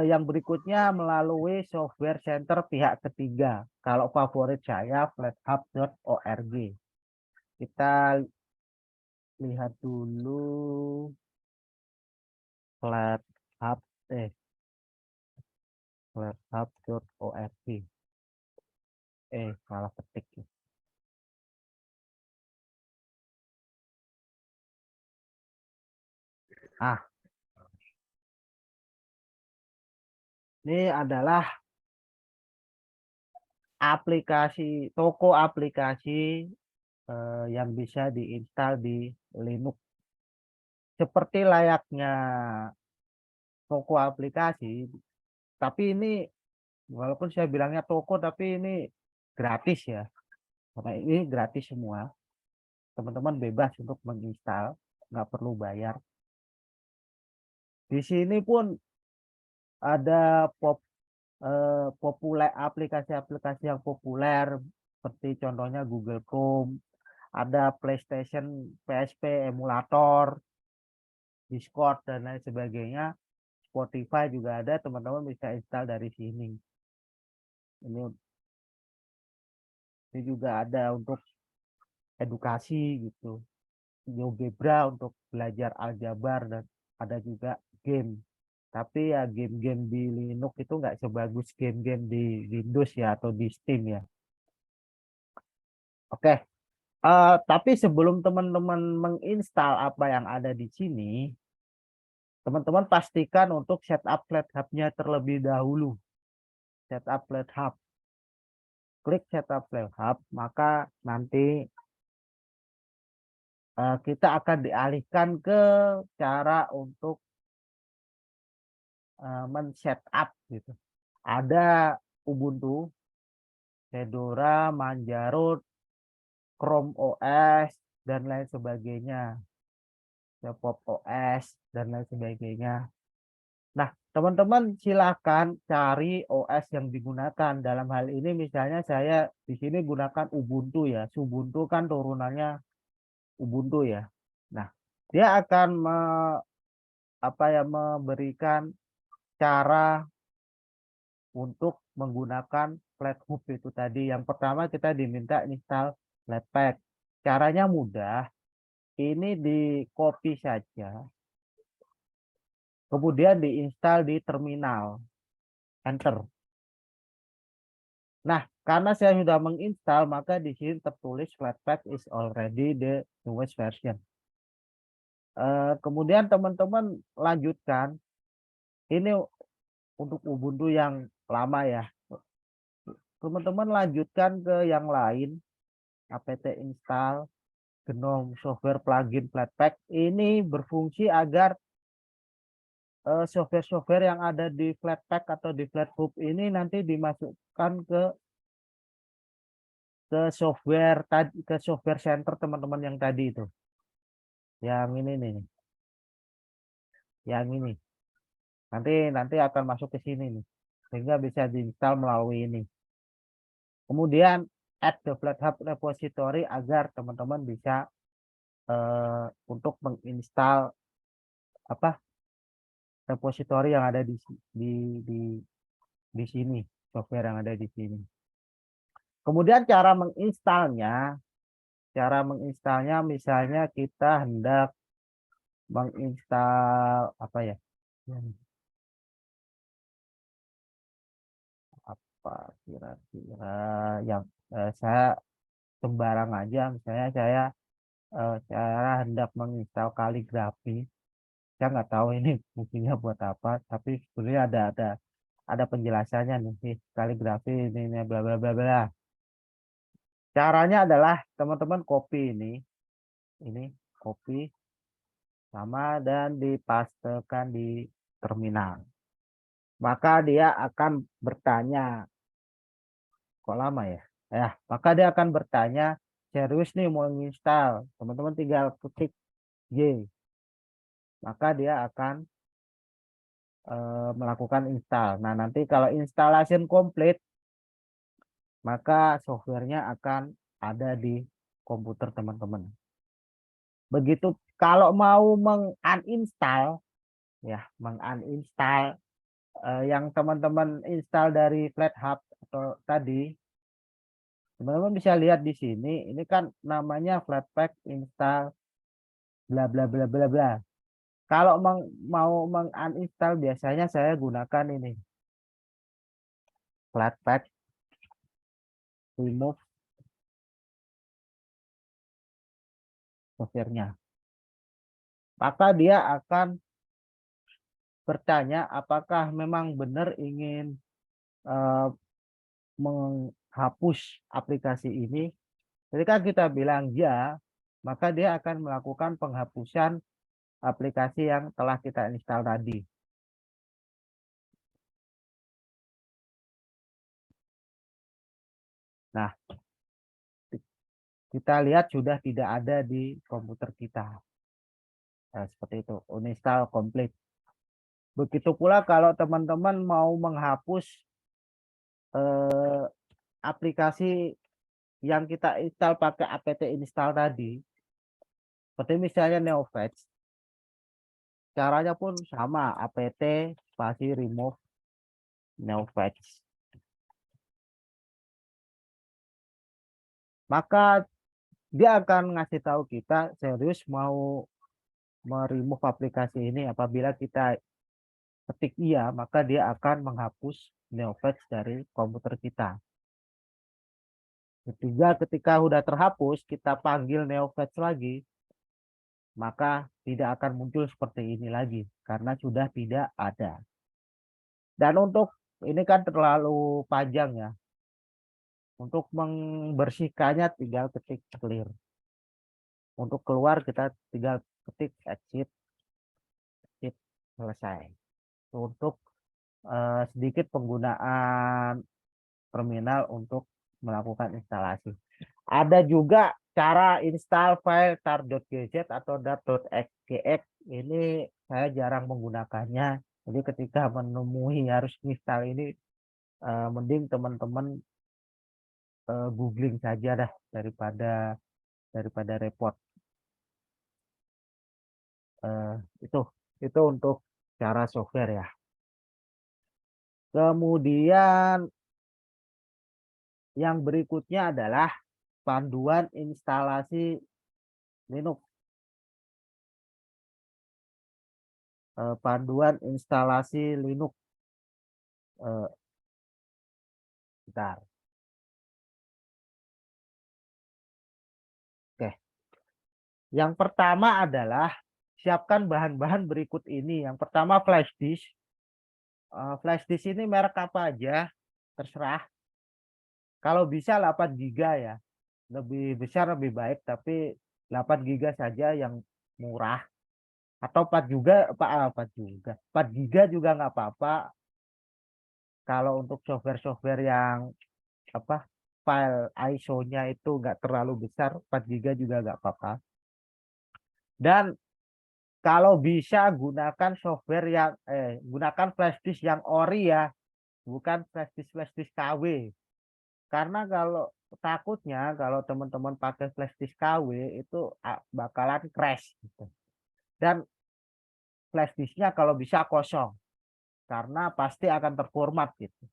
yang berikutnya melalui Software Center pihak ketiga. Kalau favorit saya flathub.org. Kita lihat dulu flathub.org. Salah ketik. Ini adalah toko aplikasi yang bisa diinstal di Linux. Seperti layaknya toko aplikasi, tapi ini walaupun saya bilangnya toko, tapi ini gratis ya. Karena ini gratis semua. Teman-teman bebas untuk menginstal, nggak perlu bayar. Di sini pun ada populer aplikasi-aplikasi yang populer seperti contohnya Google Chrome, ada PlayStation, PSP, emulator, Discord dan lain sebagainya. Spotify juga ada, teman-teman bisa install dari sini. Ini juga ada untuk edukasi gitu. GeoGebra untuk belajar aljabar dan ada juga game. Tapi ya game-game di Linux itu nggak sebagus game-game di Windows ya atau di Steam ya. Oke. Tapi sebelum teman-teman menginstal apa yang ada di sini, teman-teman pastikan untuk setup FlatHub-nya terlebih dahulu. Setup FlatHub. Klik setup FlatHub, maka nanti kita akan dialihkan ke cara untuk men-setup gitu. Ada Ubuntu, Fedora, Manjaro, Chrome OS dan lain sebagainya. Pop OS dan lain sebagainya. Nah, teman-teman silakan cari OS yang digunakan. Dalam hal ini misalnya saya di sini gunakan Ubuntu ya. Ubuntu kan turunannya Ubuntu ya. Nah, dia akan memberikan cara untuk menggunakan Flathub itu tadi. Yang pertama kita diminta install Flatpak. Caranya mudah. Ini di copy saja. Kemudian diinstal di terminal. Enter. Nah, Karena saya sudah menginstal, maka di sini tertulis Flatpak is already the newest version. Kemudian teman-teman lanjutkan. Ini untuk Ubuntu yang lama ya. Teman-teman lanjutkan ke yang lain. apt install GNOME software plugin Flatpak. Ini berfungsi agar software-software yang ada di Flatpak atau di Flathub ini nanti dimasukkan ke software tadi, ke software center teman-teman yang tadi itu. Yang ini nih. Yang ini. Nanti akan masuk ke sini nih. Sehingga bisa diinstal melalui ini. Kemudian add the Flathub repository agar teman-teman bisa untuk menginstal repository yang ada di sini, software yang ada di sini. Kemudian cara menginstalnya misalnya kita hendak menginstal apa ya? Apa kira-kira yang saya sembarang aja, misalnya saya hendak menginstal kaligrafi. Saya nggak tahu ini fungsinya buat apa, tapi sebenarnya ada penjelasannya nih, kaligrafi ini bla bla bla bla. Caranya adalah teman-teman copy ini copy sama dan dipastekan di terminal. Maka dia akan bertanya, kok lama ya? Maka dia akan bertanya, serius nih mau install, teman-teman tinggal ketik Y. Maka dia akan melakukan install. Nah, nanti kalau installation complete, maka softwarenya akan ada di komputer teman-teman. Begitu kalau mau menguninstall yang teman-teman install dari Flathub atau tadi, teman-teman bisa lihat di sini. Ini kan namanya Flatpak install bla bla bla bla bla. Kalau mau menguninstall biasanya saya gunakan ini Flatpak remove softwarenya. Maka dia akan bertanya apakah memang benar ingin menghapus aplikasi ini. Ketika kita bilang ya, maka dia akan melakukan penghapusan aplikasi yang telah kita install tadi. Nah, kita lihat sudah tidak ada di komputer kita. Nah, seperti itu, uninstall complete. Begitu pula kalau teman-teman mau menghapus aplikasi yang kita install pakai apt install tadi, seperti misalnya NeoFetch, caranya pun sama, apt spasi remove NeoFetch. Maka dia akan ngasih tahu kita serius mau meremove aplikasi ini. Apabila kita ketik iya, maka dia akan menghapus NeoFetch dari komputer kita. Ketika sudah terhapus, kita panggil NeoFetch lagi, maka tidak akan muncul seperti ini lagi karena sudah tidak ada. Dan untuk ini kan terlalu panjang ya. Untuk membersihkannya tinggal ketik clear. Untuk keluar kita tinggal ketik exit, selesai. Untuk sedikit penggunaan terminal untuk melakukan instalasi. Ada juga cara install file tar.gz atau dart.gx. Ini saya jarang menggunakannya. Jadi ketika menemui harus install ini, mending teman-teman googling saja dah daripada repot. Itu untuk cara software ya. Kemudian yang berikutnya adalah panduan instalasi Linux. Panduan instalasi Linux. Bentar. Yang pertama adalah siapkan bahan-bahan berikut ini. Yang pertama flash disk. Flash disk ini merek apa aja, terserah. Kalau bisa 8 giga ya. Lebih besar lebih baik, tapi 8 giga saja yang murah. Atau 4 juga, 4 juga. 4 giga juga nggak apa-apa. Kalau untuk software-software yang apa file ISO-nya itu nggak terlalu besar, 4 giga juga nggak apa-apa. Dan kalau bisa gunakan software yang gunakan flash disk yang ori ya, bukan flash disk KW. Karena kalau takutnya kalau teman-teman pakai flash disk KW itu bakalan crash gitu. Dan flash disknya kalau bisa kosong karena pasti akan terformat gitu.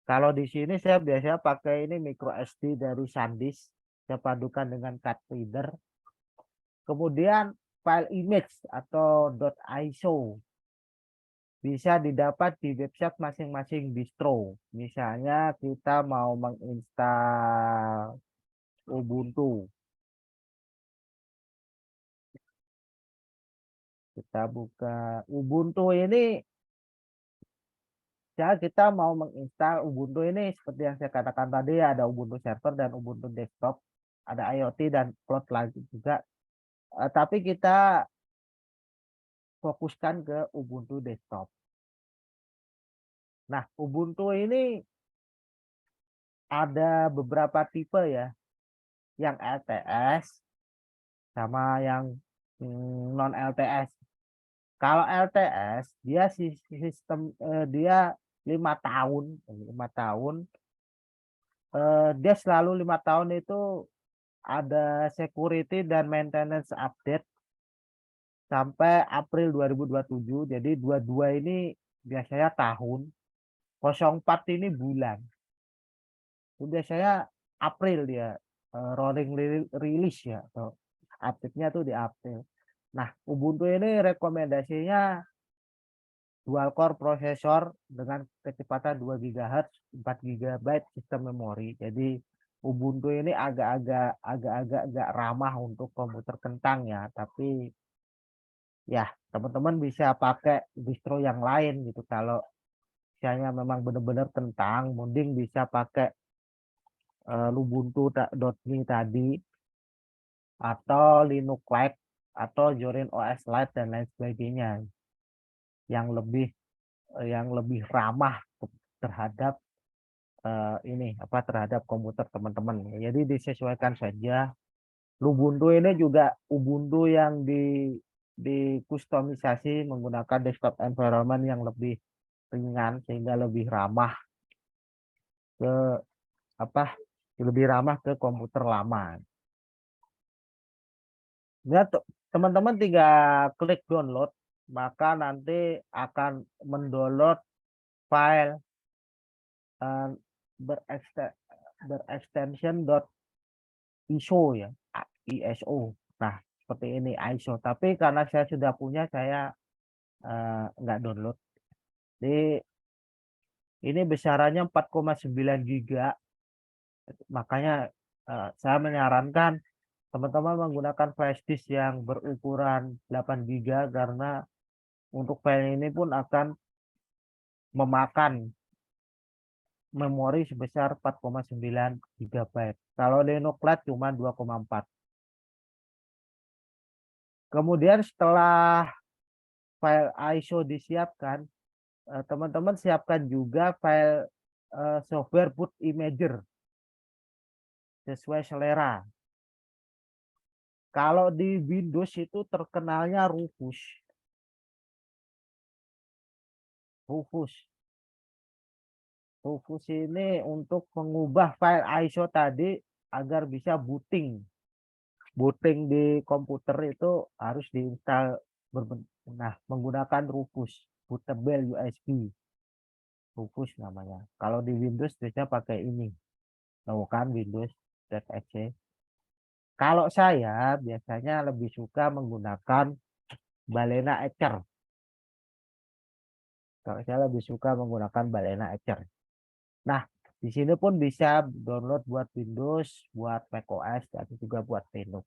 Kalau di sini saya biasanya pakai ini micro SD dari SanDisk, saya padukan dengan card reader. Kemudian file image atau .iso bisa didapat di website masing-masing distro. Misalnya kita mau menginstal Ubuntu. Kita buka Ubuntu ini, ya kita mau menginstal Ubuntu ini seperti yang saya katakan tadi, ada Ubuntu server dan Ubuntu desktop, ada IoT dan cloud lagi juga. Tapi kita fokuskan ke Ubuntu desktop. Nah, Ubuntu ini ada beberapa tipe ya, yang LTS sama yang non LTS. Kalau LTS dia sistem dia 5 tahun, dia selalu 5 tahun itu ada security dan maintenance update sampai April 2027. Jadi 22 ini biasanya tahun, 04 ini bulan. Itu biasanya April dia rolling release ya, atau update-nya tuh di April. Nah, Ubuntu ini rekomendasinya dual core prosesor dengan kecepatan 2 GHz, 4 GB sistem memori. Jadi Ubuntu ini agak ramah untuk komputer kentang ya, tapi ya teman-teman bisa pakai distro yang lain gitu. Kalau misalnya memang benar-benar kentang, mending bisa pakai Ubuntu.me tadi, atau Linux Lite, atau Zorin OS Lite dan lain sebagainya yang lebih ramah terhadap terhadap komputer teman-teman. Jadi disesuaikan saja. Ubuntu ini juga Ubuntu yang dikustomisasi menggunakan desktop environment yang lebih ringan sehingga ke lebih ramah ke komputer lama. Ya, teman-teman tinggal klik download, maka nanti akan mendownload file berextension .iso ya, ISO. Nah, seperti ini ISO. Tapi karena saya sudah punya, saya nggak download. Jadi ini besarannya 4,9 giga. Makanya saya menyarankan teman-teman menggunakan flash disk yang berukuran 8 giga karena untuk file ini pun akan memakan memori sebesar 4,9 GB. Kalau Linux Lite cuma 2,4. Kemudian setelah file ISO disiapkan, teman-teman siapkan juga file software boot imager sesuai selera. Kalau di Windows itu terkenalnya Rufus. Rufus ini untuk mengubah file ISO tadi agar bisa booting. Booting di komputer itu harus diinstal menggunakan Rufus, bootable USB. Rufus namanya. Kalau di Windows biasanya pakai ini. Tahu kan Windows.exe. Kalau saya biasanya lebih suka menggunakan Balena Etcher. Kalau saya lebih suka menggunakan Balena Etcher. Nah, di sini pun bisa download buat Windows, buat macOS, dan juga buat Linux.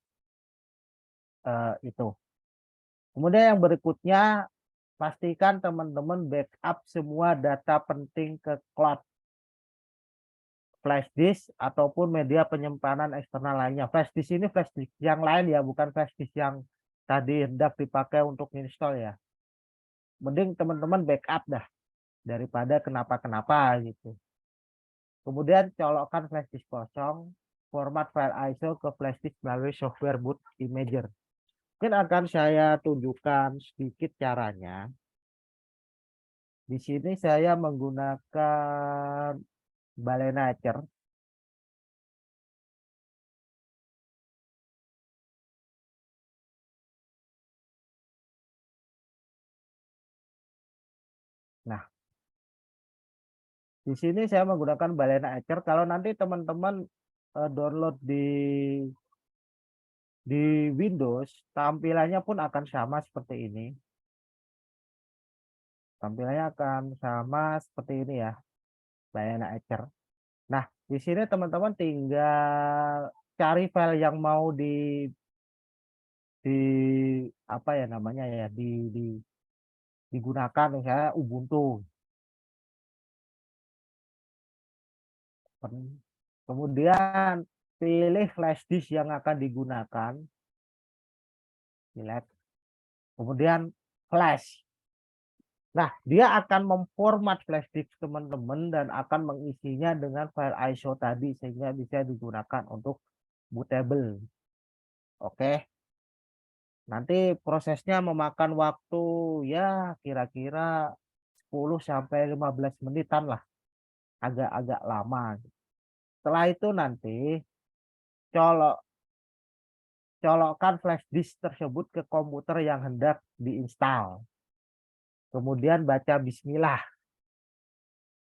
itu. Kemudian yang berikutnya, pastikan teman-teman backup semua data penting ke cloud, flash disk ataupun media penyimpanan eksternal lainnya. Flash disk ini flash disk yang lain ya, bukan flash disk yang tadi hendak dipakai untuk install ya. Mending teman-teman backup dah daripada kenapa-kenapa gitu. Kemudian colokkan flash disk kosong, format file ISO ke flash disk melalui software boot imager. Mungkin akan saya tunjukkan sedikit caranya. Di sini saya menggunakan Balenacer. Nah, di sini saya menggunakan Balenacer. Kalau nanti teman-teman download di Windows, tampilannya pun akan sama seperti ini. Tampilannya akan sama seperti ini ya, Balenacer. Nah, di sini teman-teman tinggal cari file yang mau di apa ya namanya ya, digunakan, misalnya Ubuntu. Kemudian pilih flash disk yang akan digunakan. Select. Kemudian flash. Nah, dia akan memformat flash disk teman-teman dan akan mengisinya dengan file ISO tadi sehingga bisa digunakan untuk bootable. Oke. Nanti prosesnya memakan waktu ya kira-kira 10 sampai 15 menitan lah. Agak-agak lama. Setelah itu nanti colokkan flash disk tersebut ke komputer yang hendak diinstal. Kemudian baca bismillah.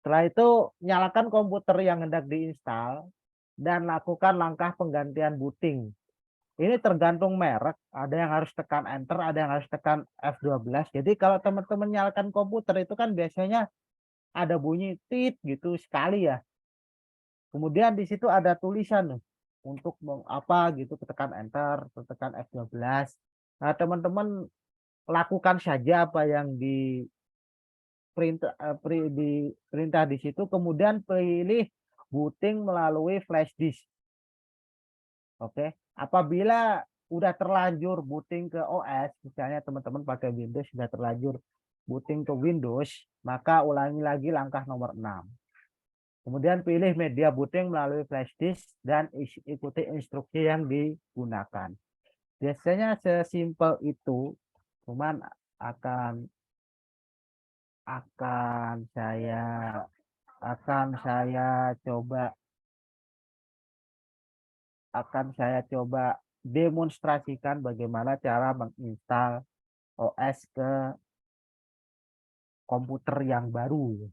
Setelah itu nyalakan komputer yang hendak diinstal dan lakukan langkah penggantian booting. Ini tergantung merek, ada yang harus tekan enter, ada yang harus tekan F12. Jadi kalau teman-teman nyalakan komputer itu kan biasanya ada bunyi tit gitu sekali ya. Kemudian di situ ada tulisan untuk apa gitu, tekan enter, tekan F12. Nah, teman-teman lakukan saja apa yang diperintah di situ, kemudian pilih booting melalui flash disk. Oke, apabila udah terlanjur booting ke OS, misalnya teman-teman pakai Windows sudah terlanjur booting ke Windows, maka ulangi lagi langkah nomor 6. Kemudian pilih media booting melalui flash disk dan ikuti instruksi yang digunakan. Biasanya sesimpel itu, cuman akan saya coba demonstrasikan bagaimana cara menginstal OS ke komputer yang baru.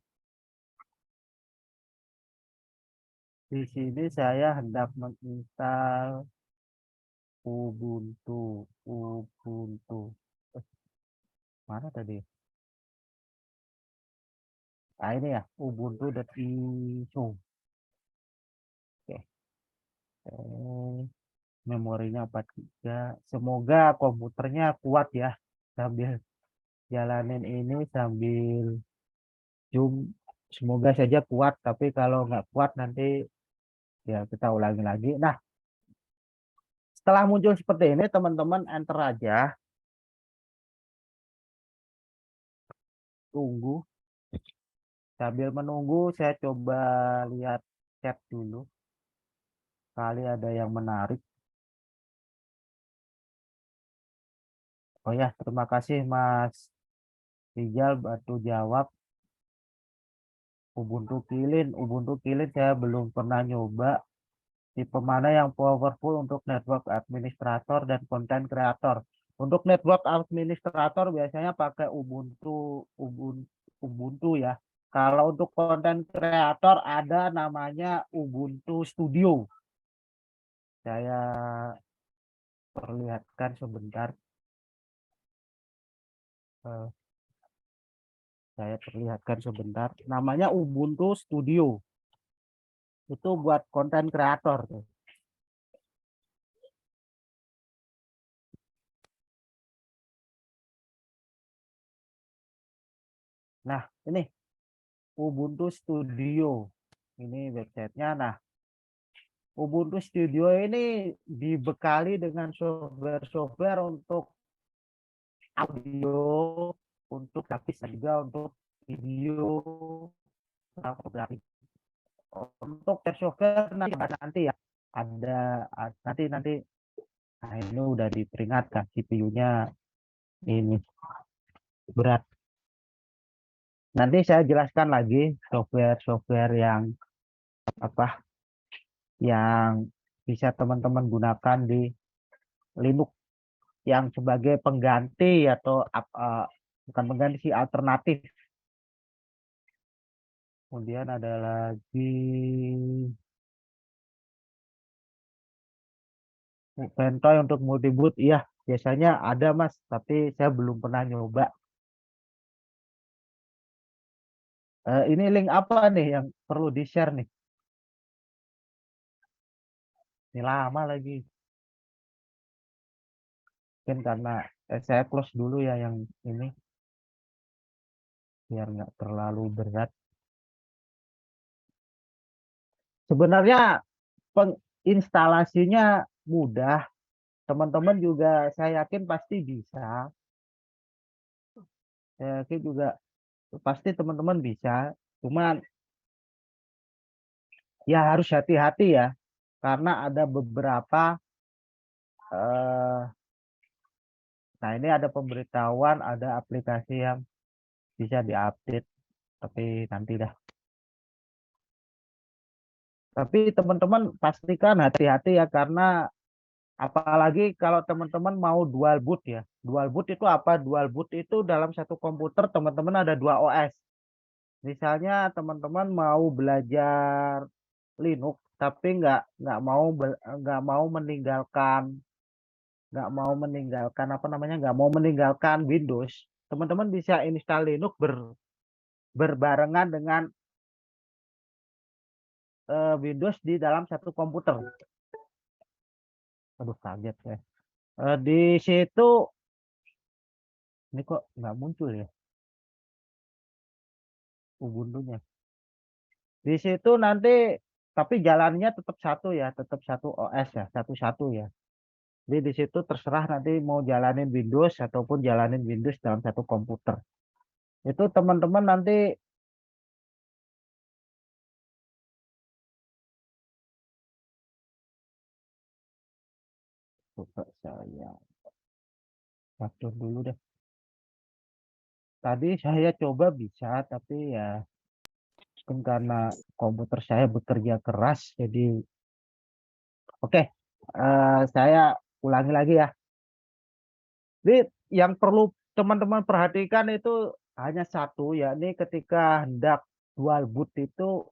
Di sini saya hendak menginstal Ubuntu. Mana tadi? Nah, ini ya, ubuntu.io. Oke. Memorinya 43. Semoga komputernya kuat ya. Sambil jalanin ini sambil zoom. Semoga saja kuat, tapi kalau nggak kuat nanti ya kita ulangi lagi. Nah, setelah muncul seperti ini, teman-teman enter aja. Tunggu. Sambil menunggu, saya coba lihat chat dulu. Kali ada yang menarik. Oh ya, terima kasih Mas Rijal bantu jawab. Ubuntu Kilin saya belum pernah nyoba. Tipe mana yang powerful untuk network administrator dan konten kreator? Untuk network administrator biasanya pakai Ubuntu ya. Kalau untuk konten kreator ada namanya Ubuntu Studio. Saya perlihatkan sebentar. Namanya Ubuntu Studio. Itu buat konten kreator tuh. Nah, ini Ubuntu Studio. Ini websitenya. Nah, Ubuntu Studio ini dibekali dengan software-software untuk audio, untuk grafis dan juga untuk video fotografi. Untuk software nanti ya ada nanti nah ini udah diperingatkan CPU-nya ini berat. Nanti saya jelaskan lagi software-software yang apa yang bisa teman-teman gunakan di Linux yang sebagai pengganti atau bukan pengganti sih, alternatif. Kemudian ada lagi Ventoy untuk multiboot. Iya, biasanya ada Mas, tapi saya belum pernah nyoba. Ini link apa nih yang perlu di-share nih? Ini lama lagi. Mungkin karena saya close dulu ya yang ini biar nggak terlalu berat. Sebenarnya penginstalasinya mudah. Teman-teman juga saya yakin pasti bisa. Saya yakin juga pasti teman-teman bisa. Cuman ya harus hati-hati ya. Karena ada beberapa nah ini ada pemberitahuan, ada aplikasi yang bisa diupdate, tapi nanti dah. Tapi teman-teman pastikan hati-hati ya, karena apalagi kalau teman-teman mau dual boot ya. Dual boot itu apa? Dual boot itu dalam satu komputer teman-teman ada 2 OS. Misalnya teman-teman mau belajar Linux, tapi nggak mau meninggalkan nggak mau meninggalkan Windows. Teman-teman bisa install Linux berbarengan dengan Windows di dalam satu komputer. Aduh, kaget ya. Di situ ini kok nggak muncul ya Ubuntu-nya. Di situ nanti tapi jalannya tetap satu ya, tetap satu OS ya, satu-satu ya. Jadi di situ terserah nanti mau jalanin Windows ataupun jalanin Windows dalam satu komputer. Itu teman-teman nanti coba saya atur dulu deh. Tadi saya coba bisa, tapi ya mungkin karena komputer saya bekerja keras, jadi oke. Saya ulangi lagi ya. Jadi yang perlu teman-teman perhatikan itu hanya satu, yakni ketika hendak dual boot itu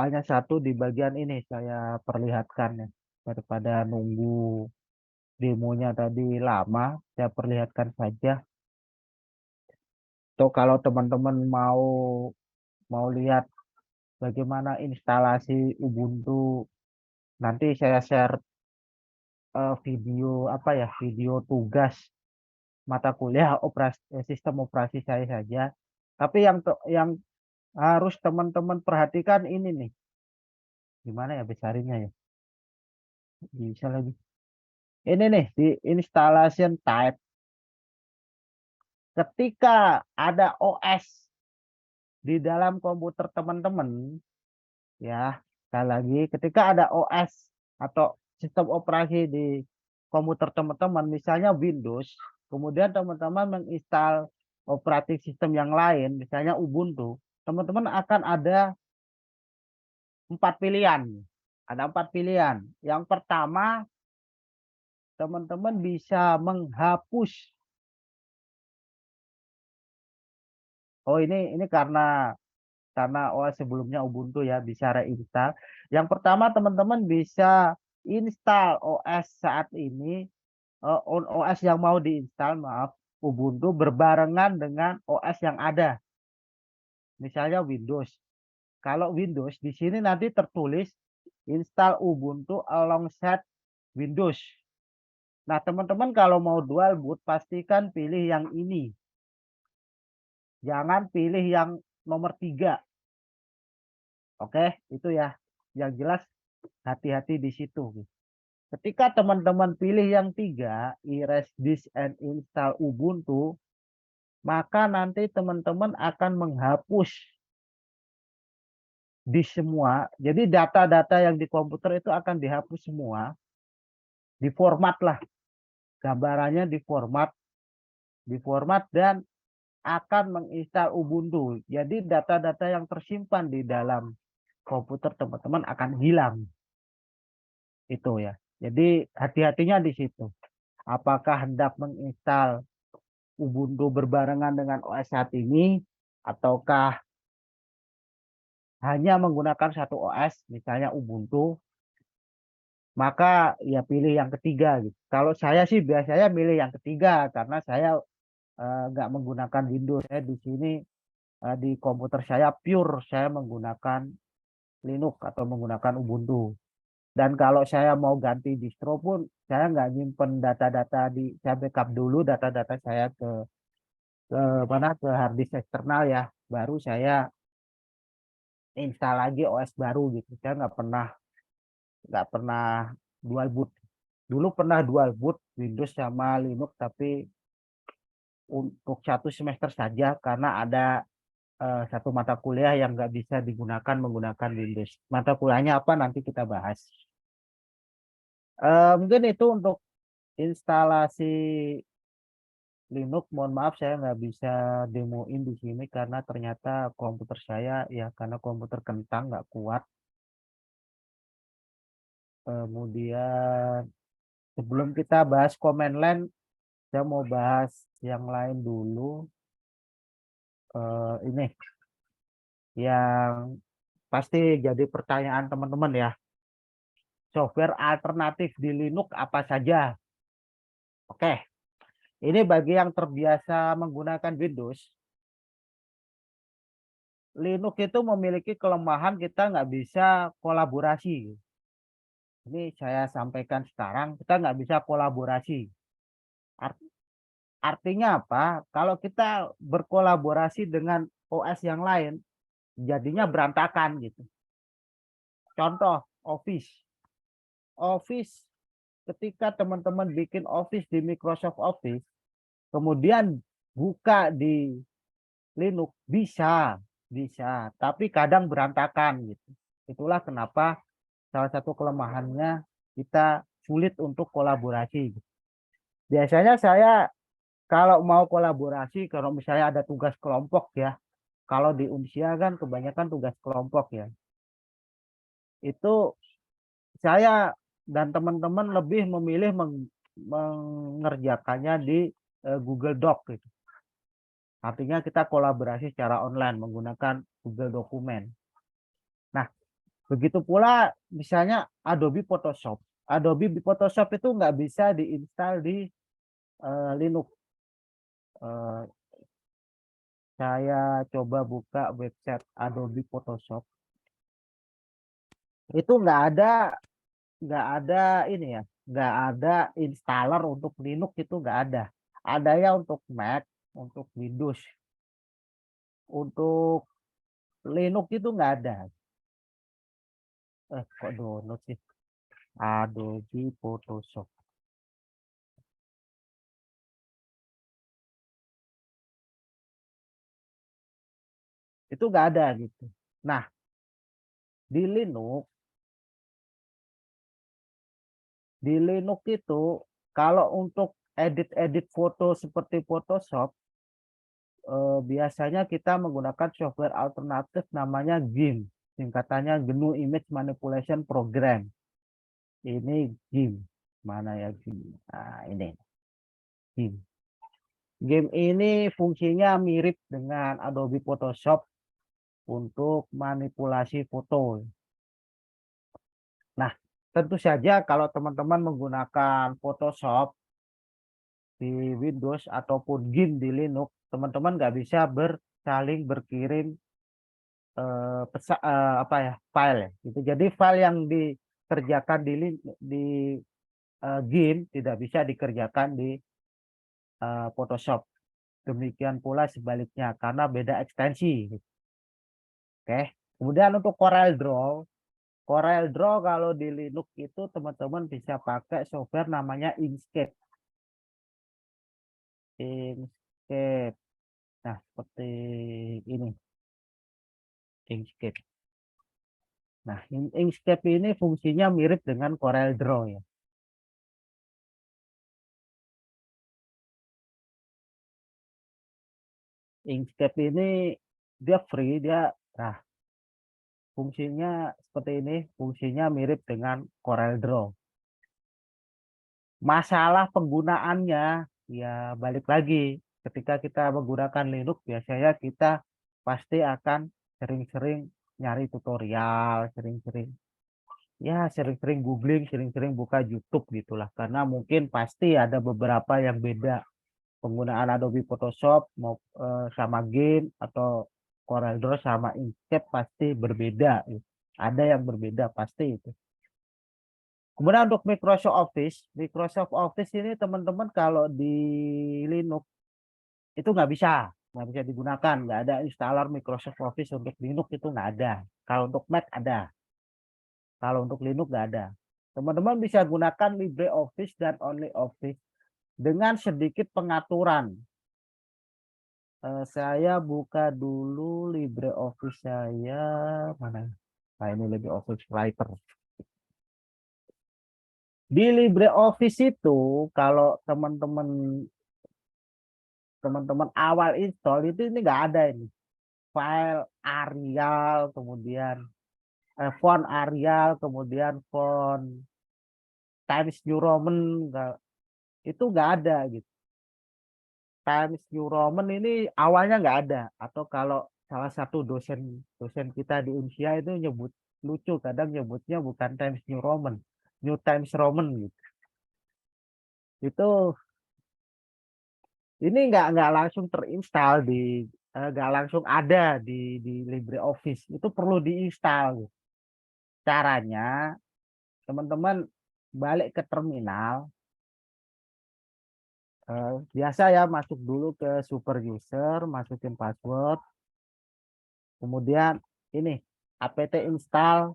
hanya satu di bagian ini saya perlihatkan ya. Daripada nunggu demonya tadi lama, saya perlihatkan saja. Atau kalau teman-teman mau lihat bagaimana instalasi Ubuntu, nanti saya share video video tugas mata kuliah sistem operasi saya saja. Tapi yang harus teman-teman perhatikan ini nih. Gimana ya besarinnya ya? Bisa lagi. Ini nih di installation type. Ketika ada OS di dalam komputer teman-teman, ya, sekali lagi ketika ada OS atau sistem operasi di komputer teman-teman, misalnya Windows, kemudian teman-teman menginstal operating sistem yang lain, misalnya Ubuntu, teman-teman akan ada 4 pilihan. Ada 4 pilihan. Yang pertama, teman-teman bisa menghapus. Oh, ini karena OS sebelumnya Ubuntu ya, bisa reinstall. Yang pertama, teman-teman bisa install OS saat ini, OS yang mau diinstal, maaf, Ubuntu berbarengan dengan OS yang ada. Misalnya Windows. Kalau Windows, di sini nanti tertulis install Ubuntu alongside Windows. Nah, teman-teman kalau mau dual boot, pastikan pilih yang ini. Jangan pilih yang nomor 3. Oke, itu ya. Yang jelas hati-hati di situ. Ketika teman-teman pilih yang 3, erase disk and install Ubuntu, maka nanti teman-teman akan menghapus di semua. Jadi data-data yang di komputer itu akan dihapus semua. Diformat lah. Gambarannya diformat dan akan menginstal Ubuntu. Jadi data-data yang tersimpan di dalam komputer teman-teman akan hilang. Itu ya. Jadi hati-hatinya di situ. Apakah hendak menginstal Ubuntu berbarengan dengan OS saat ini, ataukah hanya menggunakan satu OS, misalnya Ubuntu, maka ya pilih yang ketiga gitu. Kalau saya sih biasanya milih yang ketiga karena saya nggak menggunakan Windows. Saya di sini di komputer saya pure saya menggunakan Linux atau menggunakan Ubuntu. Dan kalau saya mau ganti distro pun saya nggak nyimpen data-data saya backup dulu data-data saya ke mana ke hard disk eksternal ya. Baru saya install lagi OS baru gitu. Saya nggak pernah dual boot. Dulu pernah dual boot Windows sama Linux tapi untuk 1 semester saja karena ada satu mata kuliah yang nggak bisa digunakan menggunakan Windows. Mata kuliahnya apa nanti kita bahas. Mungkin itu untuk instalasi Linux. Mohon maaf saya nggak bisa demoin di sini karena ternyata komputer saya ya karena komputer kentang nggak kuat. Kemudian sebelum kita bahas command line, saya mau bahas yang lain dulu. Ini yang pasti jadi pertanyaan teman-teman ya. Software alternatif di Linux apa saja? Oke, ini bagi yang terbiasa menggunakan Windows. Linux itu memiliki kelemahan kita nggak bisa kolaborasi. Ini saya sampaikan sekarang, kita nggak bisa kolaborasi. Artinya apa? Kalau kita berkolaborasi dengan OS yang lain, jadinya berantakan gitu. Contoh, Office. Office, ketika teman-teman bikin Office di Microsoft Office, kemudian buka di Linux, bisa. Tapi kadang berantakan gitu. Itulah kenapa salah satu kelemahannya kita sulit untuk kolaborasi. Biasanya saya kalau mau kolaborasi, kalau misalnya ada tugas kelompok ya, kalau di Unsia kan kebanyakan tugas kelompok ya, itu saya dan teman-teman lebih memilih mengerjakannya di Google Doc gitu. Artinya kita kolaborasi secara online menggunakan Google Dokumen. Nah, begitu pula misalnya Adobe Photoshop. Adobe Photoshop itu nggak bisa diinstal di Linux. Saya coba buka website Adobe Photoshop. Itu nggak ada ini ya, nggak ada installer untuk Linux itu nggak ada. Ada ya untuk Mac, untuk Windows, untuk Linux itu nggak ada. Kok download sih? Adobe Photoshop. Itu nggak ada gitu. Nah, di Linux itu kalau untuk edit foto seperti Photoshop, biasanya kita menggunakan software alternatif namanya GIMP. Singkatannya GNU Image Manipulation Program. Ini GIMP. Mana ya GIMP? Nah, ini GIMP. GIMP ini fungsinya mirip dengan Adobe Photoshop untuk manipulasi foto. Nah, tentu saja kalau teman-teman menggunakan Photoshop di Windows ataupun GIMP di Linux, teman-teman nggak bisa saling berkirim apa ya file ya, gitu. Jadi file yang dikerjakan di GIMP tidak bisa dikerjakan di Photoshop. Demikian pula sebaliknya karena beda ekstensi. Oke. Kemudian untuk Corel Draw kalau di Linux itu teman-teman bisa pakai software namanya Inkscape. Inkscape. Nah, seperti ini. Inkscape. Nah, Inkscape ini fungsinya mirip dengan Corel Draw ya. Inkscape ini dia free, nah fungsinya seperti ini, fungsinya mirip dengan Corel Draw. Masalah penggunaannya ya balik lagi, ketika kita menggunakan Linux biasanya kita pasti akan sering-sering nyari tutorial, sering-sering googling, sering-sering buka YouTube gitulah, karena mungkin pasti ada beberapa yang beda penggunaan Adobe Photoshop sama game atau Corel Draw sama Inkscape pasti berbeda. Ada yang berbeda pasti itu. Kemudian untuk Microsoft Office ini teman-teman kalau di Linux itu nggak bisa digunakan, nggak ada installer Microsoft Office untuk Linux, itu nggak ada. Kalau untuk Mac ada, kalau untuk Linux nggak ada. Teman-teman bisa gunakan LibreOffice dan OnlyOffice dengan sedikit pengaturan. Saya buka dulu LibreOffice saya, mana? Nah, ini LibreOffice Writer. Di LibreOffice itu kalau teman-teman awal install itu ini nggak ada ini. File Arial, kemudian font Arial, kemudian font Times New Roman, itu nggak ada gitu. Times New Roman ini awalnya nggak ada, atau kalau salah satu dosen kita di Unsia itu nyebut lucu, kadang nyebutnya bukan Times New Roman, New Times Roman gitu. Itu ini nggak langsung terinstall nggak langsung ada di LibreOffice, itu perlu diinstal. Caranya teman-teman balik ke terminal, biasa ya, masuk dulu ke super user, masukin password, kemudian ini apt install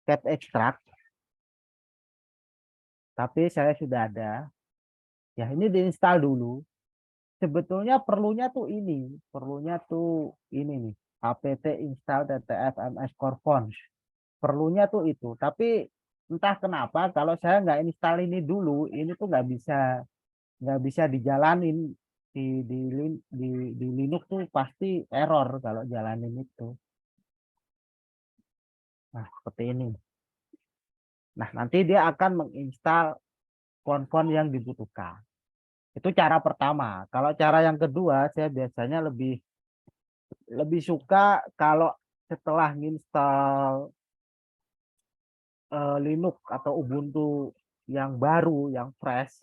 cat extract, tapi saya sudah ada ya, ini diinstal dulu. Sebetulnya perlunya tuh ini nih, apt install ttf ms core fonts, perlunya tuh itu. Tapi entah kenapa kalau saya nggak install ini dulu, ini tuh nggak bisa dijalanin di Linux tuh, pasti error kalau jalanin itu. Nah, seperti ini. Nah, nanti dia akan menginstal font-font yang dibutuhkan. Itu cara pertama. Kalau cara yang kedua, saya biasanya lebih suka kalau setelah install Linux atau Ubuntu yang baru, yang fresh,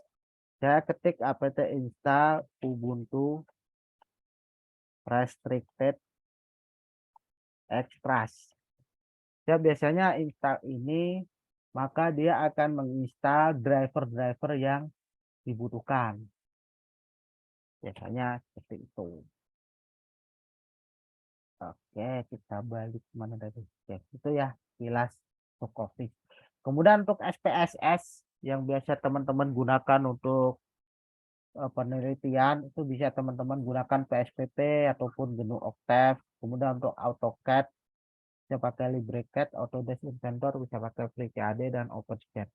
saya ketik apt install Ubuntu restricted extras. Saya biasanya install ini, maka dia akan menginstal driver-driver yang dibutuhkan. Biasanya seperti itu. Oke, kita balik mana tadi? Oke, itu ya kilas untuk Office. Kemudian untuk SPSS yang biasa teman-teman gunakan untuk penelitian, itu bisa teman-teman gunakan PSPP ataupun GNU Octave. Kemudian untuk AutoCAD bisa pakai LibreCAD, Autodesk Inventor bisa pakai FreeCAD dan OpenSCAD.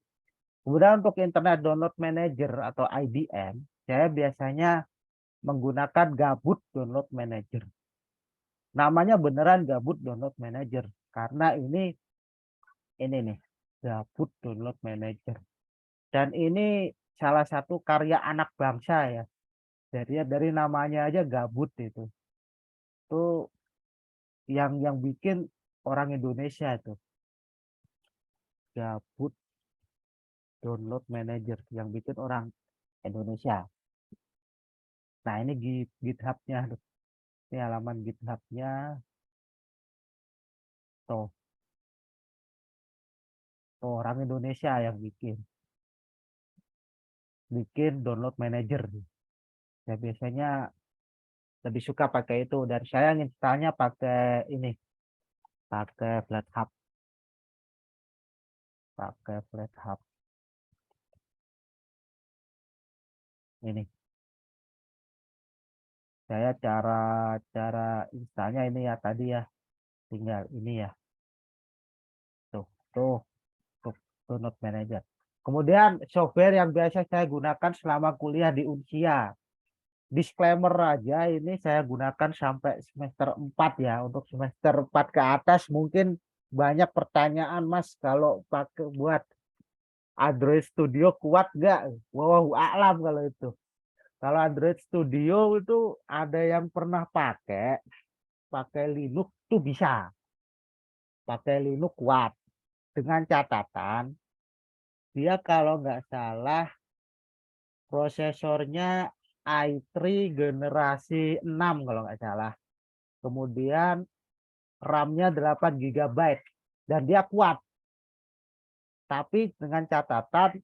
Kemudian untuk Internet Download Manager atau IDM, saya biasanya menggunakan Gabut Download Manager. Namanya beneran Gabut Download Manager karena ini nih, Gabut Download Manager. Dan ini salah satu karya anak bangsa ya. Dari namanya aja Gabut itu. Itu yang bikin orang Indonesia itu. Gabut Download Manager yang bikin orang Indonesia. Nah, ini GitHub-nya. Ini halaman GitHub-nya. Tuh, orang Indonesia yang bikin. bikin download manager. Saya biasanya lebih suka pakai itu dan saya installnya pakai ini, pakai FlatHub. Pakai FlatHub. Ini. Saya cara installnya ini ya tadi ya. Tinggal ini ya. Tuh, download manager. Kemudian software yang biasa saya gunakan selama kuliah di Unsia. Disclaimer aja, ini saya gunakan sampai semester 4 ya. Untuk semester 4 ke atas mungkin banyak pertanyaan, Mas, kalau pakai buat Android Studio kuat nggak? Wow, alam kalau itu. Kalau Android Studio itu ada yang pernah pakai Linux tuh bisa. Pakai Linux kuat. Dengan catatan, dia kalau nggak salah prosesornya i3 generasi 6 kalau nggak salah. Kemudian RAM-nya 8 GB dan dia kuat. Tapi dengan catatan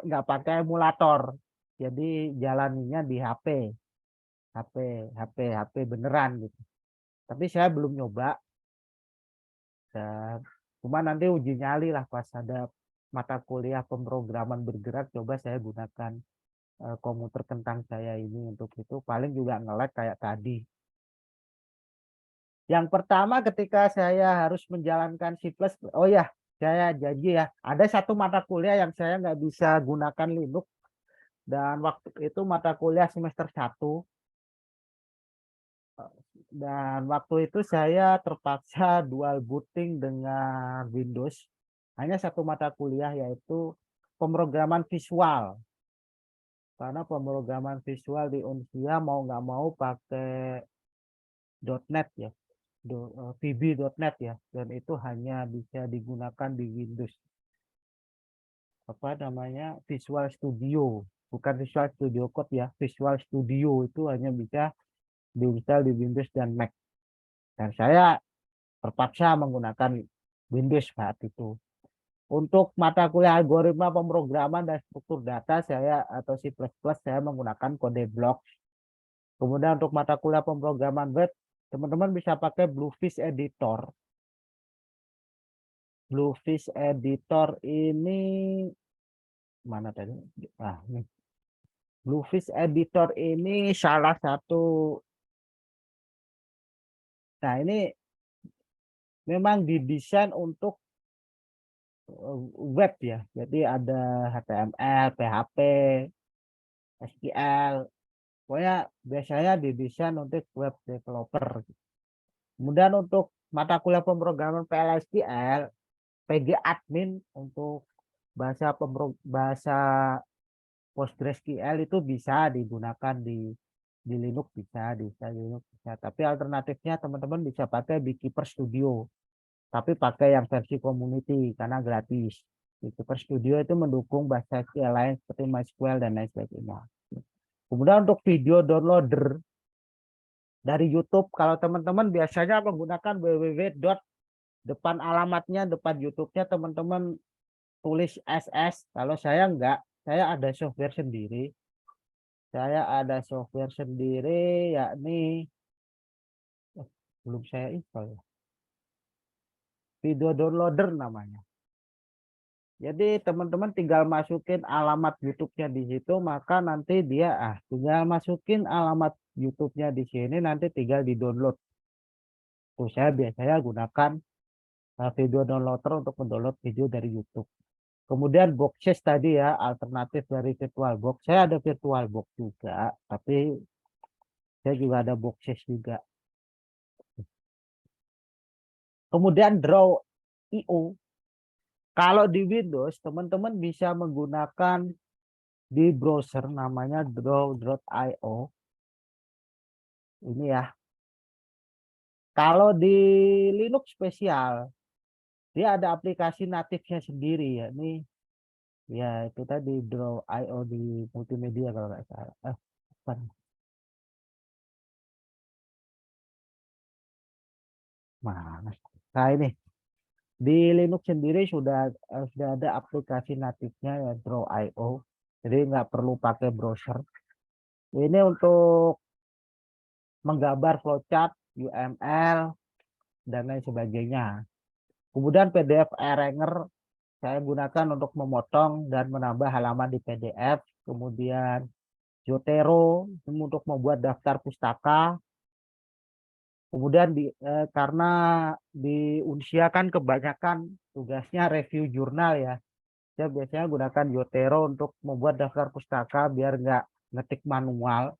nggak pakai emulator. Jadi jalaninya di HP. HP beneran gitu. Tapi saya belum nyoba. Cuma nanti uji nyali lah pas ada mata kuliah pemrograman bergerak, coba saya gunakan komputer kentang saya ini untuk itu. Paling juga nge-lag kayak tadi. Yang pertama ketika saya harus menjalankan C++, oh ya, saya janji ya, ada satu mata kuliah yang saya nggak bisa gunakan Linux, dan waktu itu mata kuliah semester 1, dan waktu itu saya terpaksa dual booting dengan Windows, hanya satu mata kuliah yaitu pemrograman visual, karena pemrograman visual di Unsia mau nggak mau pakai .NET ya. VB.NET ya, dan itu hanya bisa digunakan di Windows apa namanya Visual Studio, bukan Visual Studio Code ya, Visual Studio itu hanya bisa diinstal di Windows dan Mac, dan saya terpaksa menggunakan Windows saat itu. Untuk mata kuliah algoritma pemrograman dan struktur data saya atau C++ saya menggunakan kode blok. Kemudian untuk mata kuliah pemrograman web teman-teman bisa pakai Bluefish Editor. Bluefish Editor ini mana tadi? Ah, nih. Bluefish Editor ini salah satu. Nah, ini memang didesain untuk web ya. Jadi ada HTML, PHP, SQL. Pokoknya biasanya didesain untuk web developer. Kemudian untuk mata kuliah pemrograman PLSQL, PG admin untuk bahasa PostgreSQL itu bisa digunakan di Linux, bisa di Linux bisa. Tapi alternatifnya teman-teman bisa pakai Beekeeper Studio. Tapi pakai yang versi community karena gratis. Beekeeper Studio itu mendukung bahasa SQL lain seperti MySQL dan lain sebagainya. Kemudian untuk video downloader dari YouTube, kalau teman-teman biasanya menggunakan www. Depan alamatnya, depan YouTube-nya teman-teman tulis SS. Kalau saya enggak, saya ada software sendiri. Yakni belum saya install ya. Video downloader namanya. Jadi teman-teman tinggal masukin alamat YouTube-nya di situ, maka nanti dia tinggal masukin alamat YouTube-nya di sini, nanti tinggal di-download. Tuh saya biasanya gunakan video downloader untuk mendownload video dari YouTube. Kemudian Boxes tadi ya, alternatif dari VirtualBox. Saya ada VirtualBox juga, tapi saya juga ada Boxes juga. Kemudian Draw.io. Kalau di Windows, teman-teman bisa menggunakan di browser namanya Draw.io. Ini ya. Kalau di Linux spesial, dia ada aplikasi natifnya sendiri ya. Ini ya itu tadi Draw.io di multimedia kalau nggak salah. Mana? Nah ini di Linux sendiri sudah ada aplikasi natifnya ya Draw.io. Jadi nggak perlu pakai browser. Ini untuk menggambar flowchart, UML, dan lain sebagainya. Kemudian PDF Erlanger saya gunakan untuk memotong dan menambah halaman di PDF. Kemudian Zotero untuk membuat daftar pustaka. Kemudian karena di Unsia kan kebanyakan tugasnya review jurnal ya. Saya biasanya gunakan Zotero untuk membuat daftar pustaka biar nggak ngetik manual.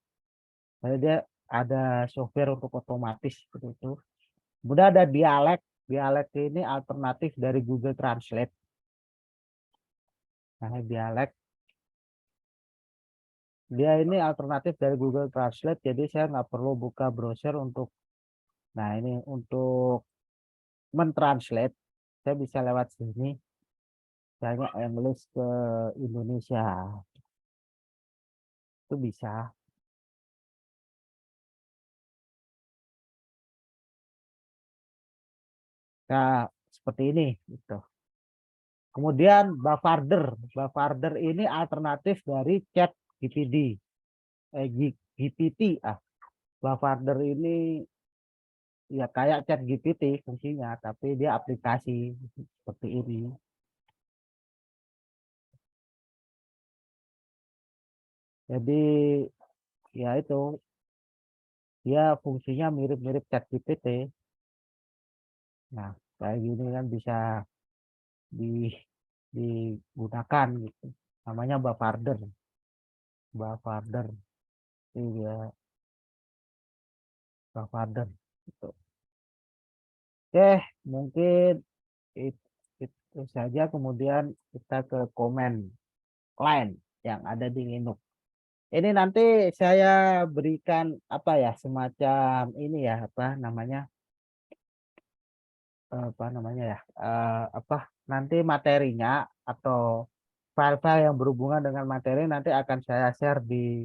Jadi dia ada software untuk otomatis seperti itu. Kemudian ada dialek. Dialek ini alternatif dari Google Translate. Nah, dialek dia ini alternatif dari Google Translate, jadi saya nggak perlu buka browser untuk, nah ini untuk mentranslate, saya bisa lewat sini, misalnya English ke Indonesia, itu bisa. Nah, seperti ini, gitu. Kemudian Bavarder ini alternatif dari Chat GPT, GPT, Bavarder ini ya kayak Chat GPT fungsinya, tapi dia aplikasi seperti ini. Jadi ya itu dia fungsinya mirip-mirip Chat GPT. Nah, kayak gini kan bisa digunakan gitu. Namanya Bavarder. Bavarder. Iya, Bavarder. Gitu. Oke, mungkin it- itu saja. Kemudian kita ke komen lain yang ada di Linux. Ini nanti saya berikan apa ya, semacam ini ya, apa namanya ya, apa nanti materinya atau file-file yang berhubungan dengan materi nanti akan saya share di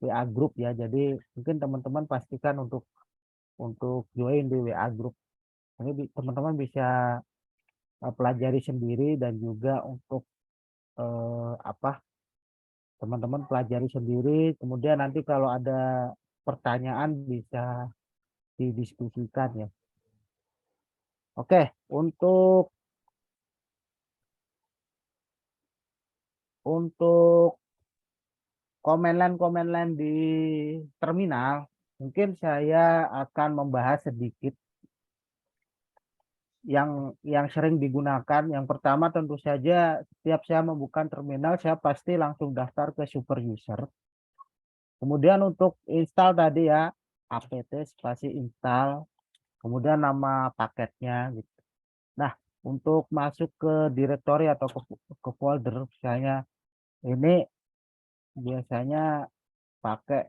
WA group ya. Jadi mungkin teman-teman pastikan untuk join di WA group. Ini teman-teman bisa pelajari sendiri dan juga untuk apa, teman-teman pelajari sendiri. Kemudian nanti kalau ada pertanyaan bisa didiskusikan ya. Oke, untuk komen lain di terminal, mungkin saya akan membahas sedikit yang sering digunakan. Yang pertama tentu saja setiap saya membuka terminal, saya pasti langsung daftar ke super user. Kemudian untuk install tadi ya, apt spasi install, kemudian nama paketnya gitu. Nah, untuk masuk ke directory atau ke folder, misalnya ini biasanya pakai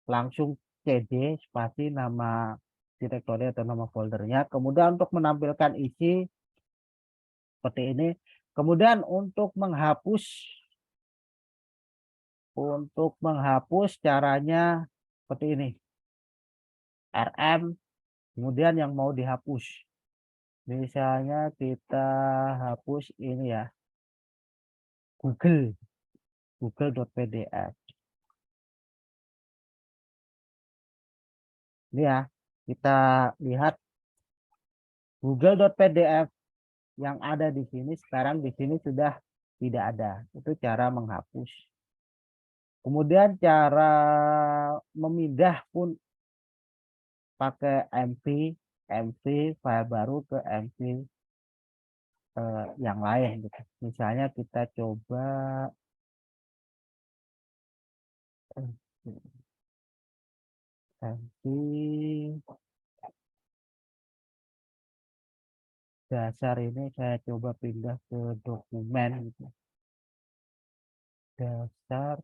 langsung cd spasi nama directory atau nama foldernya. Kemudian untuk menampilkan isi seperti ini. Kemudian untuk menghapus caranya seperti ini. RM, kemudian yang mau dihapus. Misalnya kita hapus ini ya, google.pdf. Ini ya, kita lihat google.pdf yang ada di sini sekarang di sini sudah tidak ada. Itu cara menghapus. Kemudian cara memindah pun pakai mv file baru ke mv yang lain gitu. Misalnya kita coba mv dasar ini saya coba pindah ke dokumen gitu. Dasar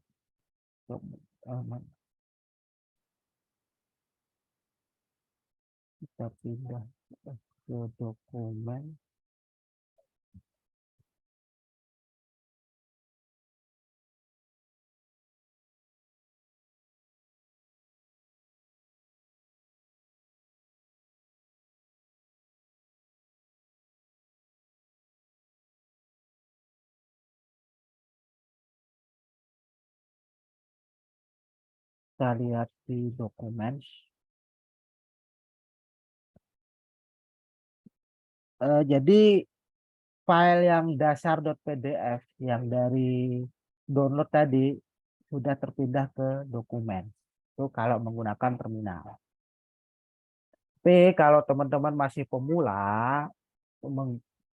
kita pindah ke dokumen. Kita lihat di dokumen. Jadi file yang dasar.pdf yang dari download tadi sudah terpindah ke dokumen. Itu kalau menggunakan terminal. Tapi kalau teman-teman masih pemula,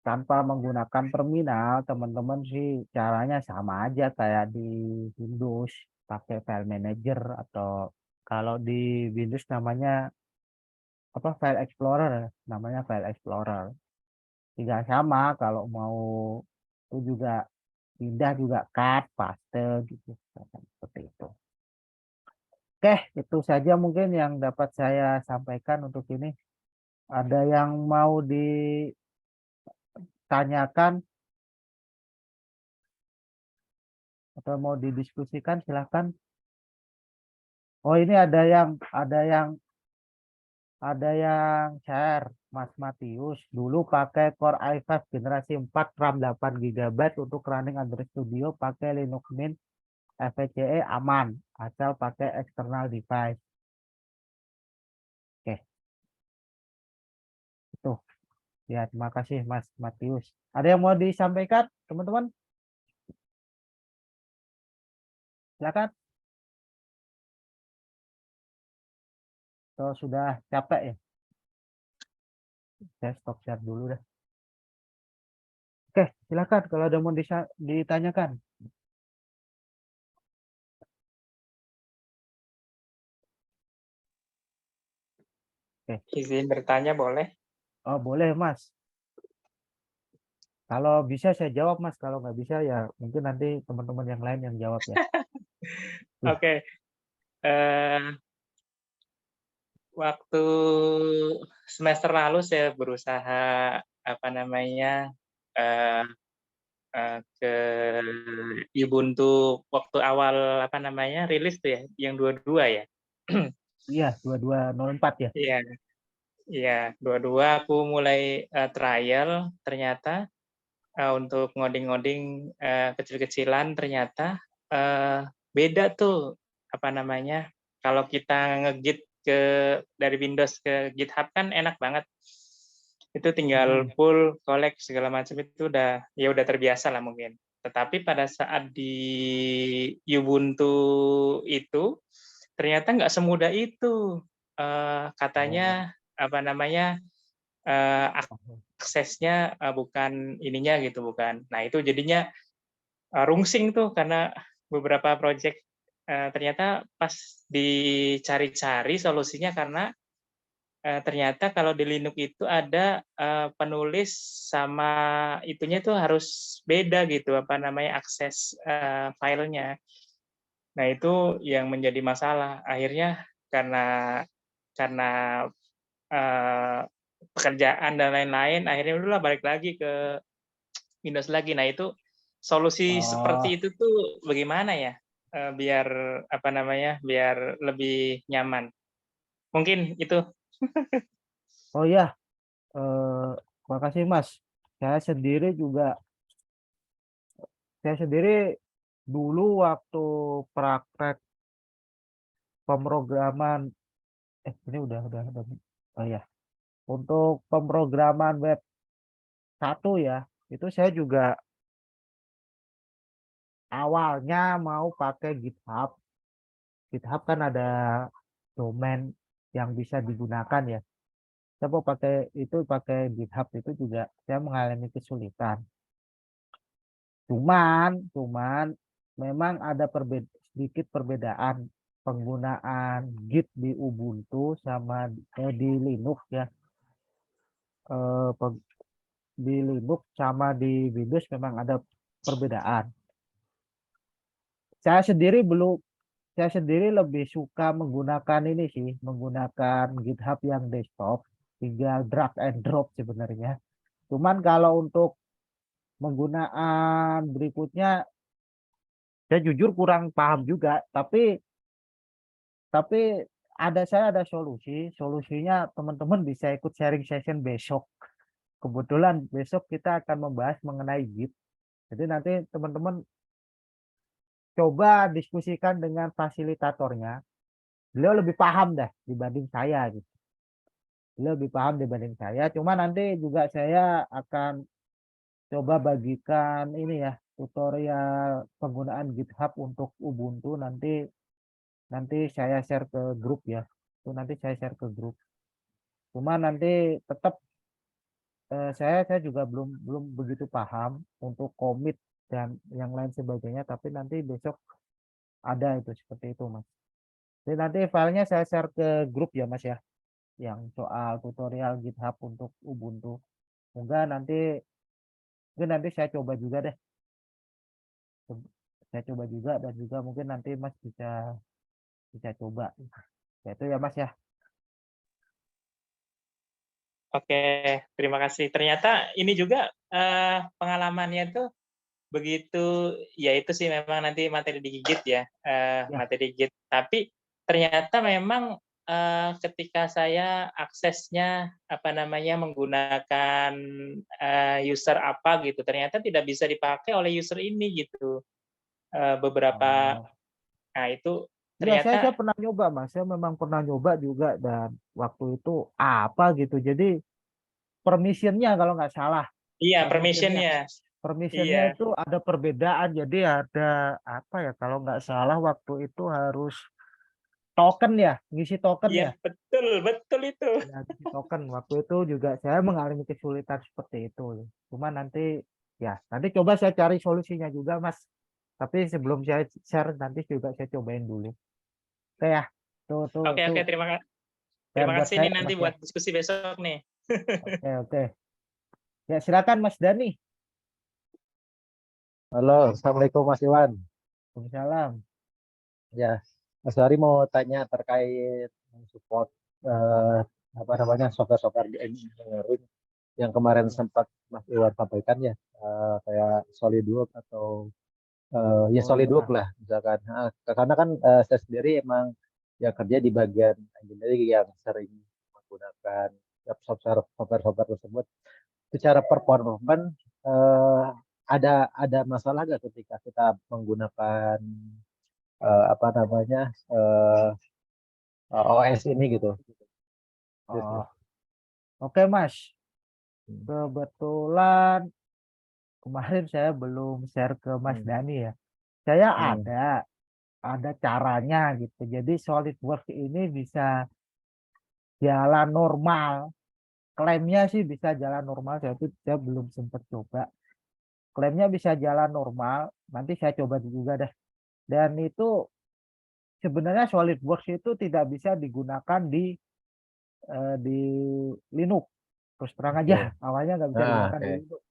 tanpa menggunakan terminal, teman-teman sih caranya sama aja kayak di Windows, pakai file manager, atau kalau di Windows namanya apa, file explorer, namanya file explorer. Juga sama, kalau mau itu juga pindah juga cut, paste gitu, seperti itu. Oke, itu saja mungkin yang dapat saya sampaikan untuk ini. Ada yang mau ditanyakan atau mau didiskusikan, silahkan. Oh, ini ada yang share, Mas Matius. Dulu pakai Core i5 generasi 4 RAM 8 GB untuk running Android Studio pakai Linux Mint FVCE aman asal pakai external device. Oke. Itu. Ya, terima kasih Mas Matius. Ada yang mau disampaikan, teman-teman? Silakan. Kalau sudah capek ya. Saya stop share dulu dah. Oke, silakan kalau ada mau ditanyakan. Izin bertanya boleh? Oh, boleh Mas. Kalau bisa saya jawab Mas, kalau nggak bisa ya mungkin nanti teman-teman yang lain yang jawab ya. Oke. Waktu semester lalu saya berusaha ke Ubuntu waktu awal rilis tuh ya, yang 22 ya. Iya, 2204 ya. Iya, iya 22 aku mulai trial, ternyata untuk ngoding-ngoding kecil-kecilan ternyata beda tuh kalau kita ngegit dari Windows ke GitHub kan enak banget. Itu tinggal pull, collect segala macam itu udah terbiasa lah mungkin. Tetapi pada saat di Ubuntu itu ternyata nggak semudah itu. Katanya aksesnya bukan ininya gitu, bukan. Nah itu jadinya rungsing tuh karena beberapa project ternyata pas dicari-cari solusinya karena ternyata kalau di Linux itu ada penulis sama itunya tuh harus beda gitu akses filenya. Nah itu yang menjadi masalah. Akhirnya karena pekerjaan dan lain-lain, akhirnya udahlah balik lagi ke Windows lagi. Nah itu solusi seperti itu tuh bagaimana ya biar biar lebih nyaman. Mungkin itu. Oh ya, terima kasih Mas. Saya sendiri dulu waktu praktek pemrograman, ini udah. Oh ya, untuk pemrograman web 1 ya, itu saya juga awalnya mau pakai GitHub. GitHub kan ada domain yang bisa digunakan ya. Saya mau pakai GitHub itu juga saya mengalami kesulitan. Cuman memang ada sedikit perbedaan penggunaan Git di Ubuntu sama di Linux ya. Di Linux sama di Windows memang ada perbedaan. Saya sendiri lebih suka menggunakan ini sih, menggunakan GitHub yang desktop, tinggal drag and drop sebenarnya. Cuman kalau untuk penggunaan berikutnya, saya jujur kurang paham juga, tapi saya ada solusinya teman-teman bisa ikut sharing session besok. Kebetulan besok kita akan membahas mengenai Git. Jadi nanti teman-teman coba diskusikan dengan fasilitatornya. beliau lebih paham dah dibanding saya gitu. Beliau lebih paham dibanding saya. Cuma nanti juga saya akan coba bagikan ini ya, tutorial penggunaan GitHub untuk Ubuntu nanti saya share ke grup ya. Itu nanti saya share ke grup. Cuma nanti tetap saya juga belum begitu paham untuk komit dan yang lain sebagainya, tapi nanti besok ada itu seperti itu, Mas. Jadi nanti filenya saya share ke grup ya, Mas ya, yang soal tutorial GitHub untuk Ubuntu. Semoga mungkin nanti saya coba juga deh. Saya coba juga dan juga mungkin nanti Mas bisa coba. Ya, itu ya, Mas ya. Oke, terima kasih. Ternyata ini juga pengalamannya tuh begitu, ya itu sih memang nanti materi digigit ya, Ya. materi digigit. Tapi ternyata memang ketika saya aksesnya menggunakan user apa gitu, ternyata tidak bisa dipakai oleh user ini gitu. Beberapa, Oh. nah itu Ya, saya ternyata pernah nyoba, Mas. Saya memang pernah nyoba juga dan waktu itu apa gitu. Jadi permissionnya kalau nggak salah, iya permissionnya permissionnya, permissionnya iya. itu ada perbedaan. Jadi ada apa ya? Kalau nggak salah waktu itu harus token ya, ngisi token Iya, ya. betul, betul itu. Ya, ngisi token. Waktu itu juga saya mengalami kesulitan seperti itu. Cuma nanti coba saya cari solusinya juga, Mas. Tapi sebelum saya share nanti juga saya cobain dulu. Oke ya. Oke, Tuh oke, share terima buat kasih saya, nih nanti Mas ya. buat diskusi besok nih. Oke, oke. Ya, silakan Mas Dani. Halo, Assalamualaikum Mas Iwan. Waalaikumsalam. Ya, Mas Hari mau tanya terkait support eh, apa namanya software-software di engineering yang kemarin sempat Mas Iwan sampaikan ya, kayak SolidWorks atau ya Oh SolidWorks iya. lah misalkan. Nah, karena kan saya sendiri emang ya kerja di bagian engineering yang sering menggunakan software tersebut. Secara performance eh, ada masalah nggak ketika kita menggunakan apa namanya OS ini gitu. Oh, oke Mas. Kebetulan kemarin saya belum share ke Mas Hmm. Dani ya. Saya Hmm. ada caranya gitu. Jadi SolidWorks ini bisa jalan normal. Klaimnya sih bisa jalan normal. Saya belum sempat coba. Klaimnya bisa jalan normal. Nanti saya coba juga deh. Dan itu sebenarnya SolidWorks itu tidak bisa digunakan di Linux. Terus terang aja, Oke. awalnya nggak bisa Nah, digunakan di oke. Linux.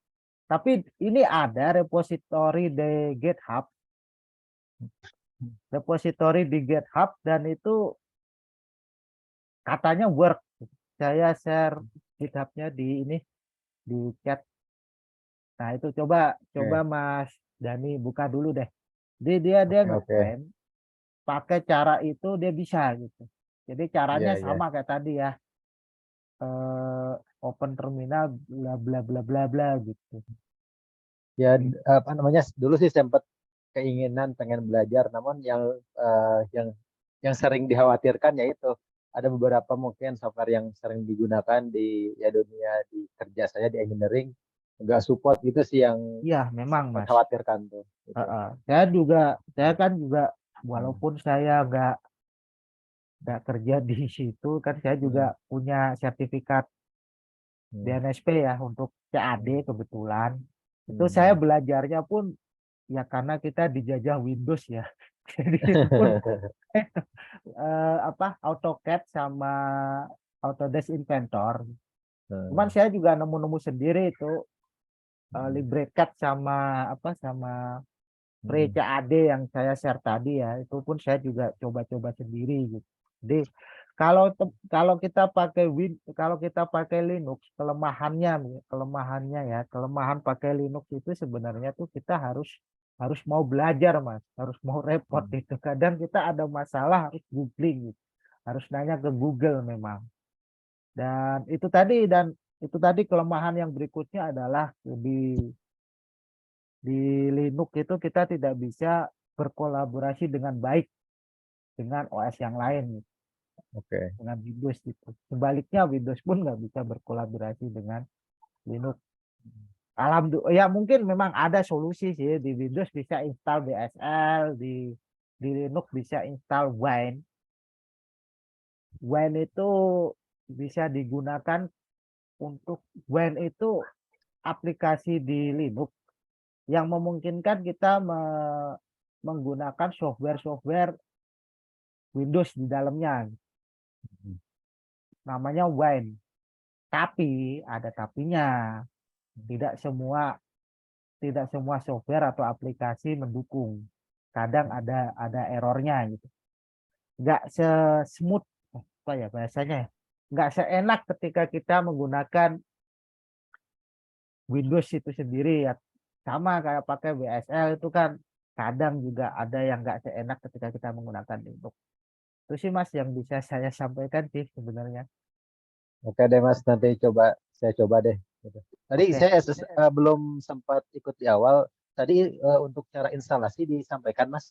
Tapi ini ada repository di GitHub, dan itu katanya work. Saya share GitHub-nya di chat. Nah, itu coba Oke. Mas Dani buka dulu deh. Jadi dia Oke. Oke. ngeklaim pakai cara itu dia bisa gitu. Jadi caranya Iya, iya. sama kayak tadi ya. Open terminal bla bla bla bla bla gitu. Ya, apa namanya? Dulu sih sempat keinginan pengen belajar, namun yang sering dikhawatirkan yaitu ada beberapa mungkin software yang sering digunakan di ya dunia di kerja saya di engineering nggak support itu sih yang Iya, memang sempat Mas. khawatirkan tuh. Gitu. Heeh. Saya kan juga Hmm. walaupun saya nggak kerja di situ kan saya juga Hmm. punya sertifikat Hmm. DNSP ya untuk CAD Hmm. kebetulan. Itu saya Hmm. belajarnya pun ya karena kita dijajah Windows ya. Jadi itu pun AutoCAD sama Autodesk Inventor. Cuman Hmm. saya juga nemu-nemu sendiri itu Hmm. LibreCAD sama Hmm. Pre-CAD yang saya share tadi ya, itu pun saya juga coba-coba sendiri gitu. Jadi kalau kita pakai Linux, kelemahan pakai Linux itu sebenarnya tuh kita harus mau belajar Mas, harus mau repot Hmm. itu. Kadang kita ada masalah harus googling gitu. Harus nanya ke Google memang. Dan itu tadi kelemahan yang berikutnya adalah di Linux itu kita tidak bisa berkolaborasi dengan baik dengan OS yang lain. Oke. dengan Windows gitu. Sebaliknya Windows pun nggak bisa berkolaborasi dengan Linux. Ya mungkin memang ada solusi sih, di Windows bisa install BSL, di Linux bisa install Wine. Wine itu bisa digunakan untuk Wine itu aplikasi di Linux yang memungkinkan kita menggunakan software-software Windows di dalamnya. Namanya Wine. Tapi ada tapinya. Tidak semua software atau aplikasi mendukung. Kadang ada errornya gitu. Nggak se-smooth apa ya bahasanya ya. Nggak seenak ketika kita menggunakan Windows itu sendiri ya. Sama kayak pakai WSL itu kan kadang juga ada yang nggak seenak ketika kita menggunakan Linux. Itu sih Mas yang bisa saya sampaikan sih sebenarnya. Oke deh Mas, nanti saya coba deh. Gitu. Tadi Oke. saya belum sempat ikut di awal. Tadi untuk cara instalasi disampaikan Mas.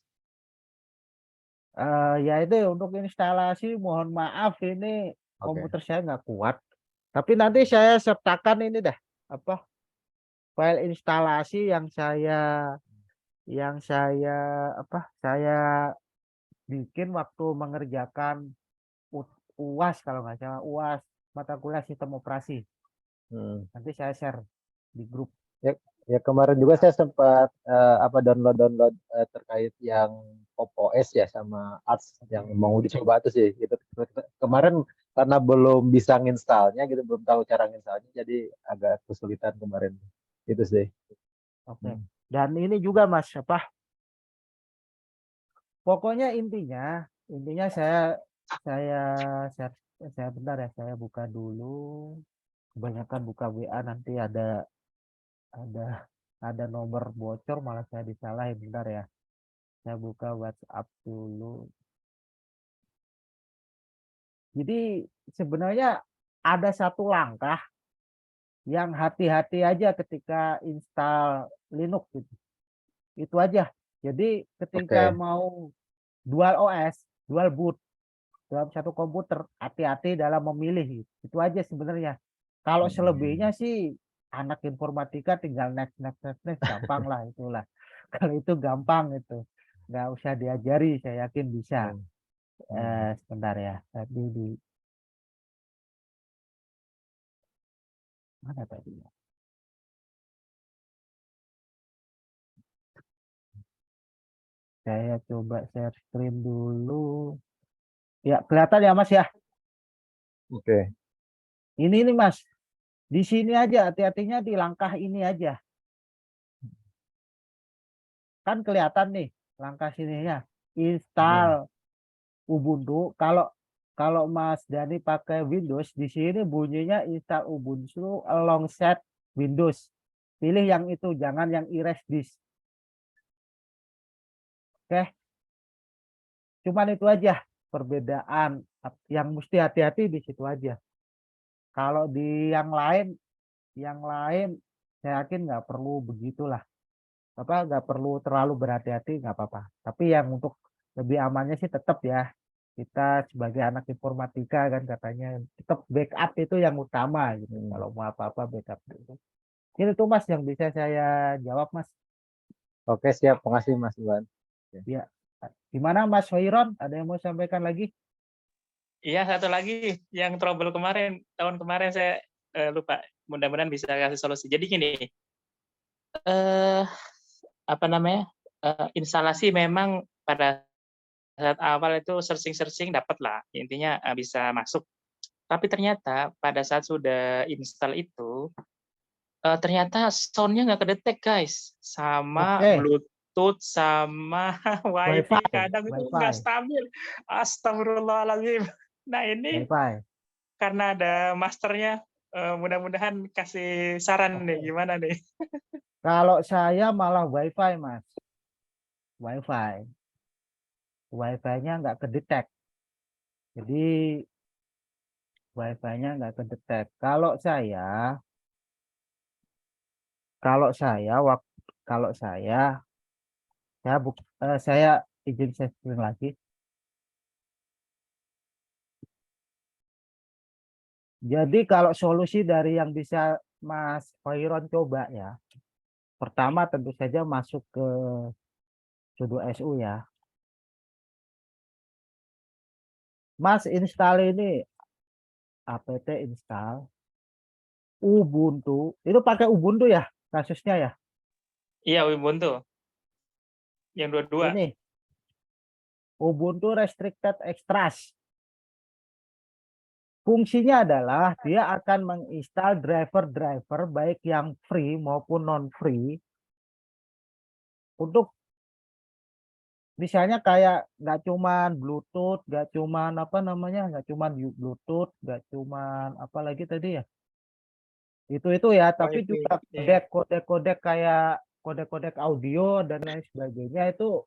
Ya itu untuk instalasi mohon maaf ini Oke. komputer saya nggak kuat. Tapi nanti saya sertakan ini dah apa file instalasi saya bikin waktu mengerjakan UAS kalau nggak salah UAS mata kuliah sistem operasi. Nanti saya share di grup. Ya kemarin juga saya sempat download terkait yang Pop OS ya sama Arch yang mau dicoba tuh sih. Gitu. Kemarin karena belum bisa nginstalnya gitu, belum tahu cara nginstalnya, jadi agak kesulitan kemarin. Itu sih. Oke. Dan ini juga Mas pokoknya intinya saya bentar ya saya buka dulu. Kebanyakan buka WA nanti ada nomor bocor malah saya disalahin bentar ya. Saya buka WhatsApp dulu. Jadi sebenarnya ada satu langkah yang hati-hati aja ketika install Linux gitu. Itu aja. Jadi ketika mau dual OS, dual boot dalam satu komputer, hati-hati dalam memilih. Itu aja sebenarnya. Kalau selebihnya sih anak informatika tinggal next gampang lah itulah. Kalau itu gampang itu. Nggak usah diajari, saya yakin bisa. Sebentar ya. Tadi di mana tadi ya? Saya coba share screen dulu. Ya, kelihatan ya Mas ya. Oke. Ini nih Mas. Di sini aja, hati-hatinya di langkah ini aja. Kan kelihatan nih langkah sininya. Install Ubuntu. Kalau Mas Dani pakai Windows, di sini bunyinya install Ubuntu alongside Windows. Pilih yang itu, jangan yang erase disk. Oke. Cuman itu aja perbedaan yang mesti hati-hati di situ aja. Kalau di yang lain saya yakin nggak perlu begitulah. Nggak perlu terlalu berhati-hati, nggak apa-apa. Tapi yang untuk lebih amannya sih tetap ya kita sebagai anak informatika kan katanya tetap backup itu yang utama gitu. Kalau mau apa-apa backup dulu. Ini tuh Mas yang bisa saya jawab Mas. Oke, siap. Makasih Mas Iwan. Ya. Gimana Mas Hoiron? Ada yang mau sampaikan lagi? Iya, satu lagi yang trouble tahun kemarin saya lupa. Mudah-mudahan bisa kasih solusi. Jadi gini, instalasi memang pada saat awal itu searching dapat lah, intinya bisa masuk. Tapi ternyata pada saat sudah install itu, ternyata sound-nya nggak kedetek guys, sama Bluetooth sama WiFi kadang itu nggak stabil. Astagfirullahaladzim. Nah ini karena ada masternya, mudah-mudahan kasih saran nih gimana nih. Kalau saya malah WiFi Mas, WiFi-nya nggak kedetek, jadi WiFi-nya nggak kedetek. Kalau saya izin saya screen lagi. Jadi kalau solusi dari yang bisa Mas Khairon coba ya, pertama tentu saja masuk ke Sudo SU ya. Mas install ini apt install Ubuntu. Itu pakai Ubuntu ya kasusnya ya. Iya, Ubuntu. Yang dua-dua. Ini Ubuntu Restricted Extras. Fungsinya adalah dia akan menginstal driver-driver baik yang free maupun non-free untuk misalnya kayak nggak cuman Bluetooth, nggak cuman apa namanya, nggak cuman Bluetooth, nggak cuman apa lagi tadi ya. Itu ya, tapi Wi-Fi. juga Iya. kodek-kodek kayak kodek-kodek audio dan lain sebagainya itu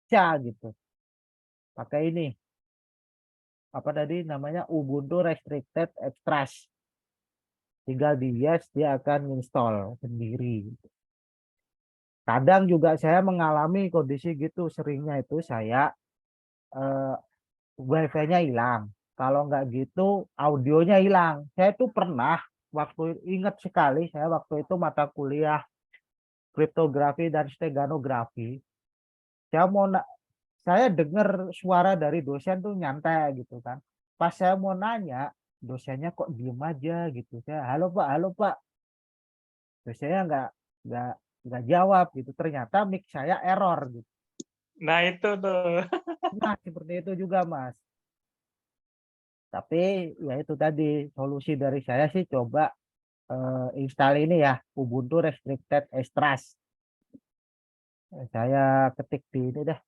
bisa gitu. Pakai ini apa tadi namanya Ubuntu Restricted Extras. Tinggal di yes dia akan install sendiri. Kadang juga saya mengalami kondisi gitu, seringnya itu saya wifi-nya hilang. Kalau nggak gitu audionya hilang. Saya tuh pernah waktu ingat sekali saya waktu itu mata kuliah kriptografi dan steganografi. Saya mau saya dengar suara dari dosen tuh nyantai gitu kan. Pas saya mau nanya, dosennya kok diem aja gitu. Saya halo Pak. Dosennya nggak nggak jawab gitu. Ternyata mic saya error gitu. Nah, itu tuh. Nah seperti itu juga Mas. Tapi ya itu tadi solusi dari saya sih coba install ini ya Ubuntu Restricted Extras. Saya ketik di ini deh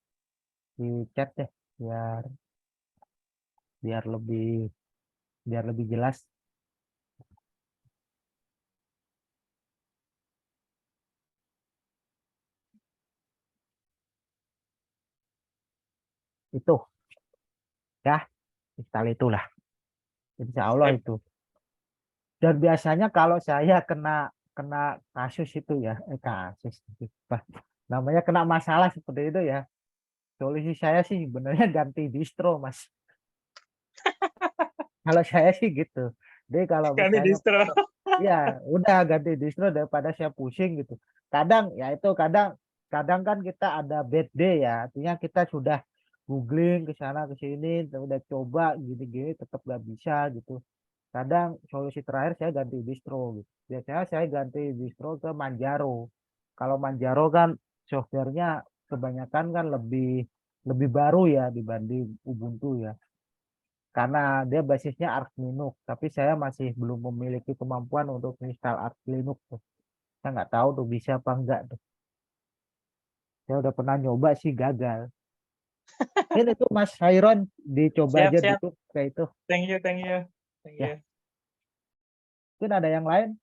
di chat deh biar biar lebih biar lebih jelas. Itu ya install itulah. Insya Allah Sip. itu. Dan biasanya kalau saya kena kena kasus itu ya, kasus apa, namanya kena masalah seperti itu ya. Solusi saya sih sebenarnya ganti distro, Mas. Kalau saya sih gitu. Jadi kalau Ganti misalnya distro. ya udah ganti distro daripada saya pusing gitu. Kadang ya itu kadang kadang kan kita ada bad day ya. Artinya kita sudah googling ke sana ke sini, udah coba gini-gini tetap nggak bisa gitu. Kadang solusi terakhir saya ganti distro gitu. Biasanya saya ganti distro ke Manjaro. Kalau Manjaro kan softwarenya kebanyakan kan lebih lebih baru ya dibanding Ubuntu ya. Karena dia basisnya Arch Linux, tapi saya masih belum memiliki kemampuan untuk install Arch Linux tuh. Saya nggak tahu tuh bisa apa enggak tuh. Saya udah pernah nyoba sih gagal. Ini tuh Mas Hairon dicoba Siap, aja siap. dulu kayak itu. Thank you, thank you. Thank Ya, you. mungkin ada yang lain.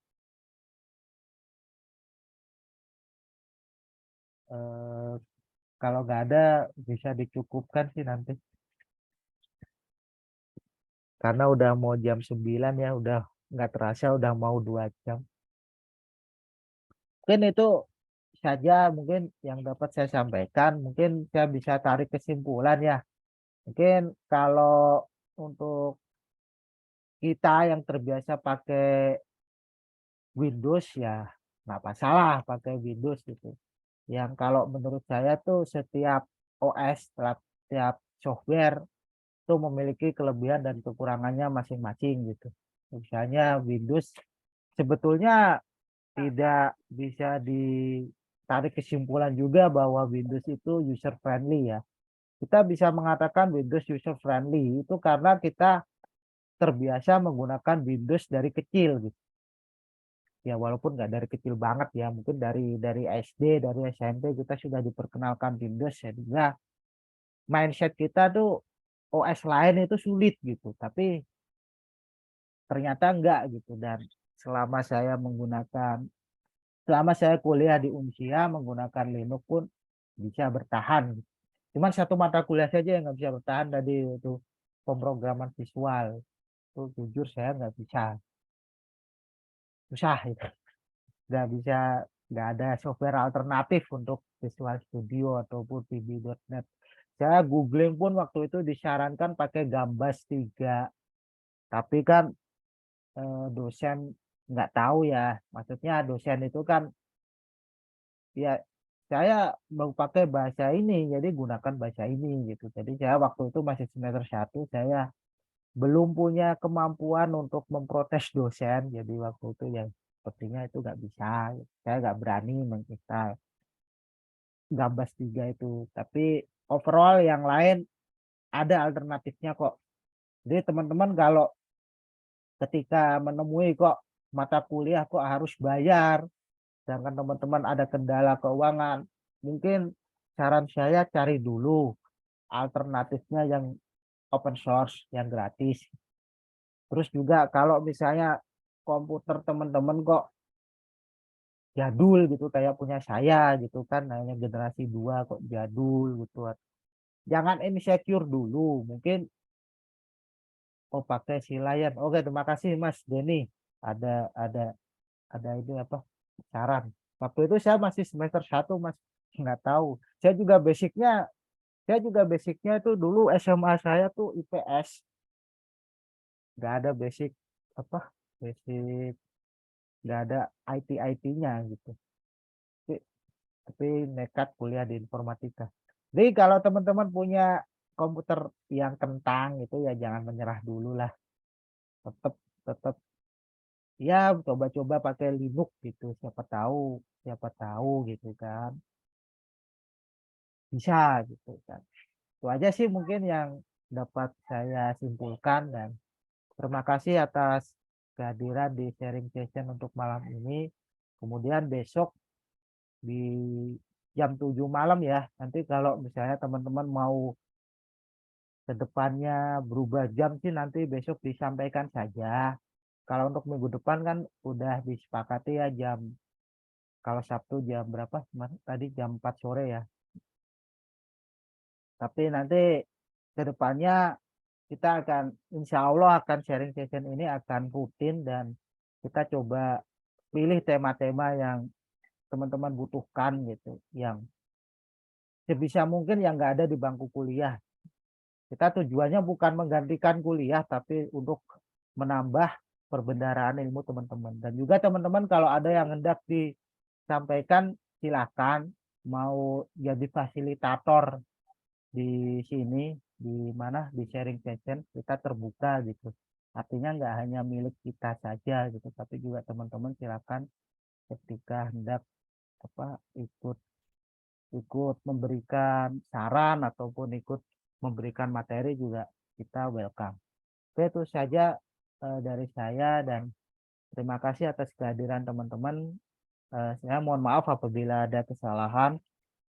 Eh, kalau nggak ada bisa dicukupkan sih nanti. Karena udah mau jam 9 ya, udah nggak terasa udah mau 2 jam. Mungkin itu saja mungkin yang dapat saya sampaikan. Mungkin saya bisa tarik kesimpulan ya. Mungkin kalau untuk kita yang terbiasa pakai Windows ya nggak masalah pakai Windows gitu. Yang kalau menurut saya tuh setiap OS, setiap software itu memiliki kelebihan dan kekurangannya masing-masing gitu. Misalnya Windows sebetulnya tidak bisa ditarik kesimpulan juga bahwa Windows itu user friendly ya. Kita bisa mengatakan Windows user friendly itu karena kita terbiasa menggunakan Windows dari kecil gitu. Ya walaupun nggak dari kecil banget ya, mungkin dari SD, dari SMP kita sudah diperkenalkan Windows sehingga mindset kita tuh OS lain itu sulit gitu. Tapi ternyata enggak gitu dan selama saya menggunakan selama saya kuliah di Unsia menggunakan Linux pun bisa bertahan. Cuman satu mata kuliah saja yang nggak bisa bertahan tadi itu pemrograman visual. Itu jujur saya nggak bisa. Susah itu. Nggak bisa, nggak ada software alternatif untuk Visual Studio ataupun VB.NET. Saya googling pun waktu itu disarankan pakai Gambas 3. Tapi kan dosen nggak tahu ya, maksudnya dosen itu kan ya saya mau pakai bahasa ini, jadi gunakan bahasa ini gitu. Jadi saya waktu itu masih semester 1, saya belum punya kemampuan untuk memprotes dosen. Jadi waktu itu ya sepertinya itu nggak bisa. Saya nggak berani menginstal Gambas 3 itu. Tapi overall yang lain ada alternatifnya kok. Jadi teman-teman kalau ketika menemui kok mata kuliah kok harus bayar, sedangkan teman-teman ada kendala keuangan, mungkin saran saya cari dulu alternatifnya yang open source, yang gratis. Terus juga kalau misalnya komputer teman-teman kok jadul gitu kayak punya saya gitu kan, hanya generasi 2 kok jadul gitu. Jangan insecure dulu, mungkin oh pakai si Lion. Oke, terima kasih Mas Denny. Ada ini apa? Saran. Waktu itu saya masih semester 1 Mas, nggak tahu. Saya juga basicnya itu dulu SMA saya tuh IPS. Nggak ada basic apa? Basic nggak ada IT-nya gitu. Tapi, tapi nekat kuliah di informatika. Jadi kalau teman-teman punya komputer yang kentang itu ya jangan menyerah dulu lah. Tetap tetap ya coba-coba pakai Linux gitu. Siapa tahu gitu kan. Bisa gitu kan. Itu aja sih mungkin yang dapat saya simpulkan dan terima kasih atas kehadiran di sharing session untuk malam ini. Kemudian besok di jam 7 malam ya. Nanti kalau misalnya teman-teman mau ke depannya berubah jam sih nanti besok disampaikan saja. Kalau untuk minggu depan kan udah disepakati ya kalau Sabtu jam berapa? Tadi jam 4 sore ya. Tapi nanti ke depannya kita akan insya Allah akan sharing session ini akan rutin dan kita coba pilih tema-tema yang teman-teman butuhkan gitu, yang sebisa mungkin yang nggak ada di bangku kuliah. Kita tujuannya bukan menggantikan kuliah, tapi untuk menambah perbendaharaan ilmu teman-teman. Dan juga teman-teman kalau ada yang hendak disampaikan, silakan mau jadi fasilitator di sini, di mana di sharing session kita terbuka gitu. Artinya nggak hanya milik kita saja gitu, tapi juga teman-teman silakan ketika hendak ikut ikut memberikan saran ataupun ikut memberikan materi juga kita welcome. Oke, itu saja dari saya dan terima kasih atas kehadiran teman-teman. Saya mohon maaf apabila ada kesalahan.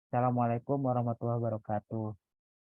Assalamualaikum warahmatullahi wabarakatuh.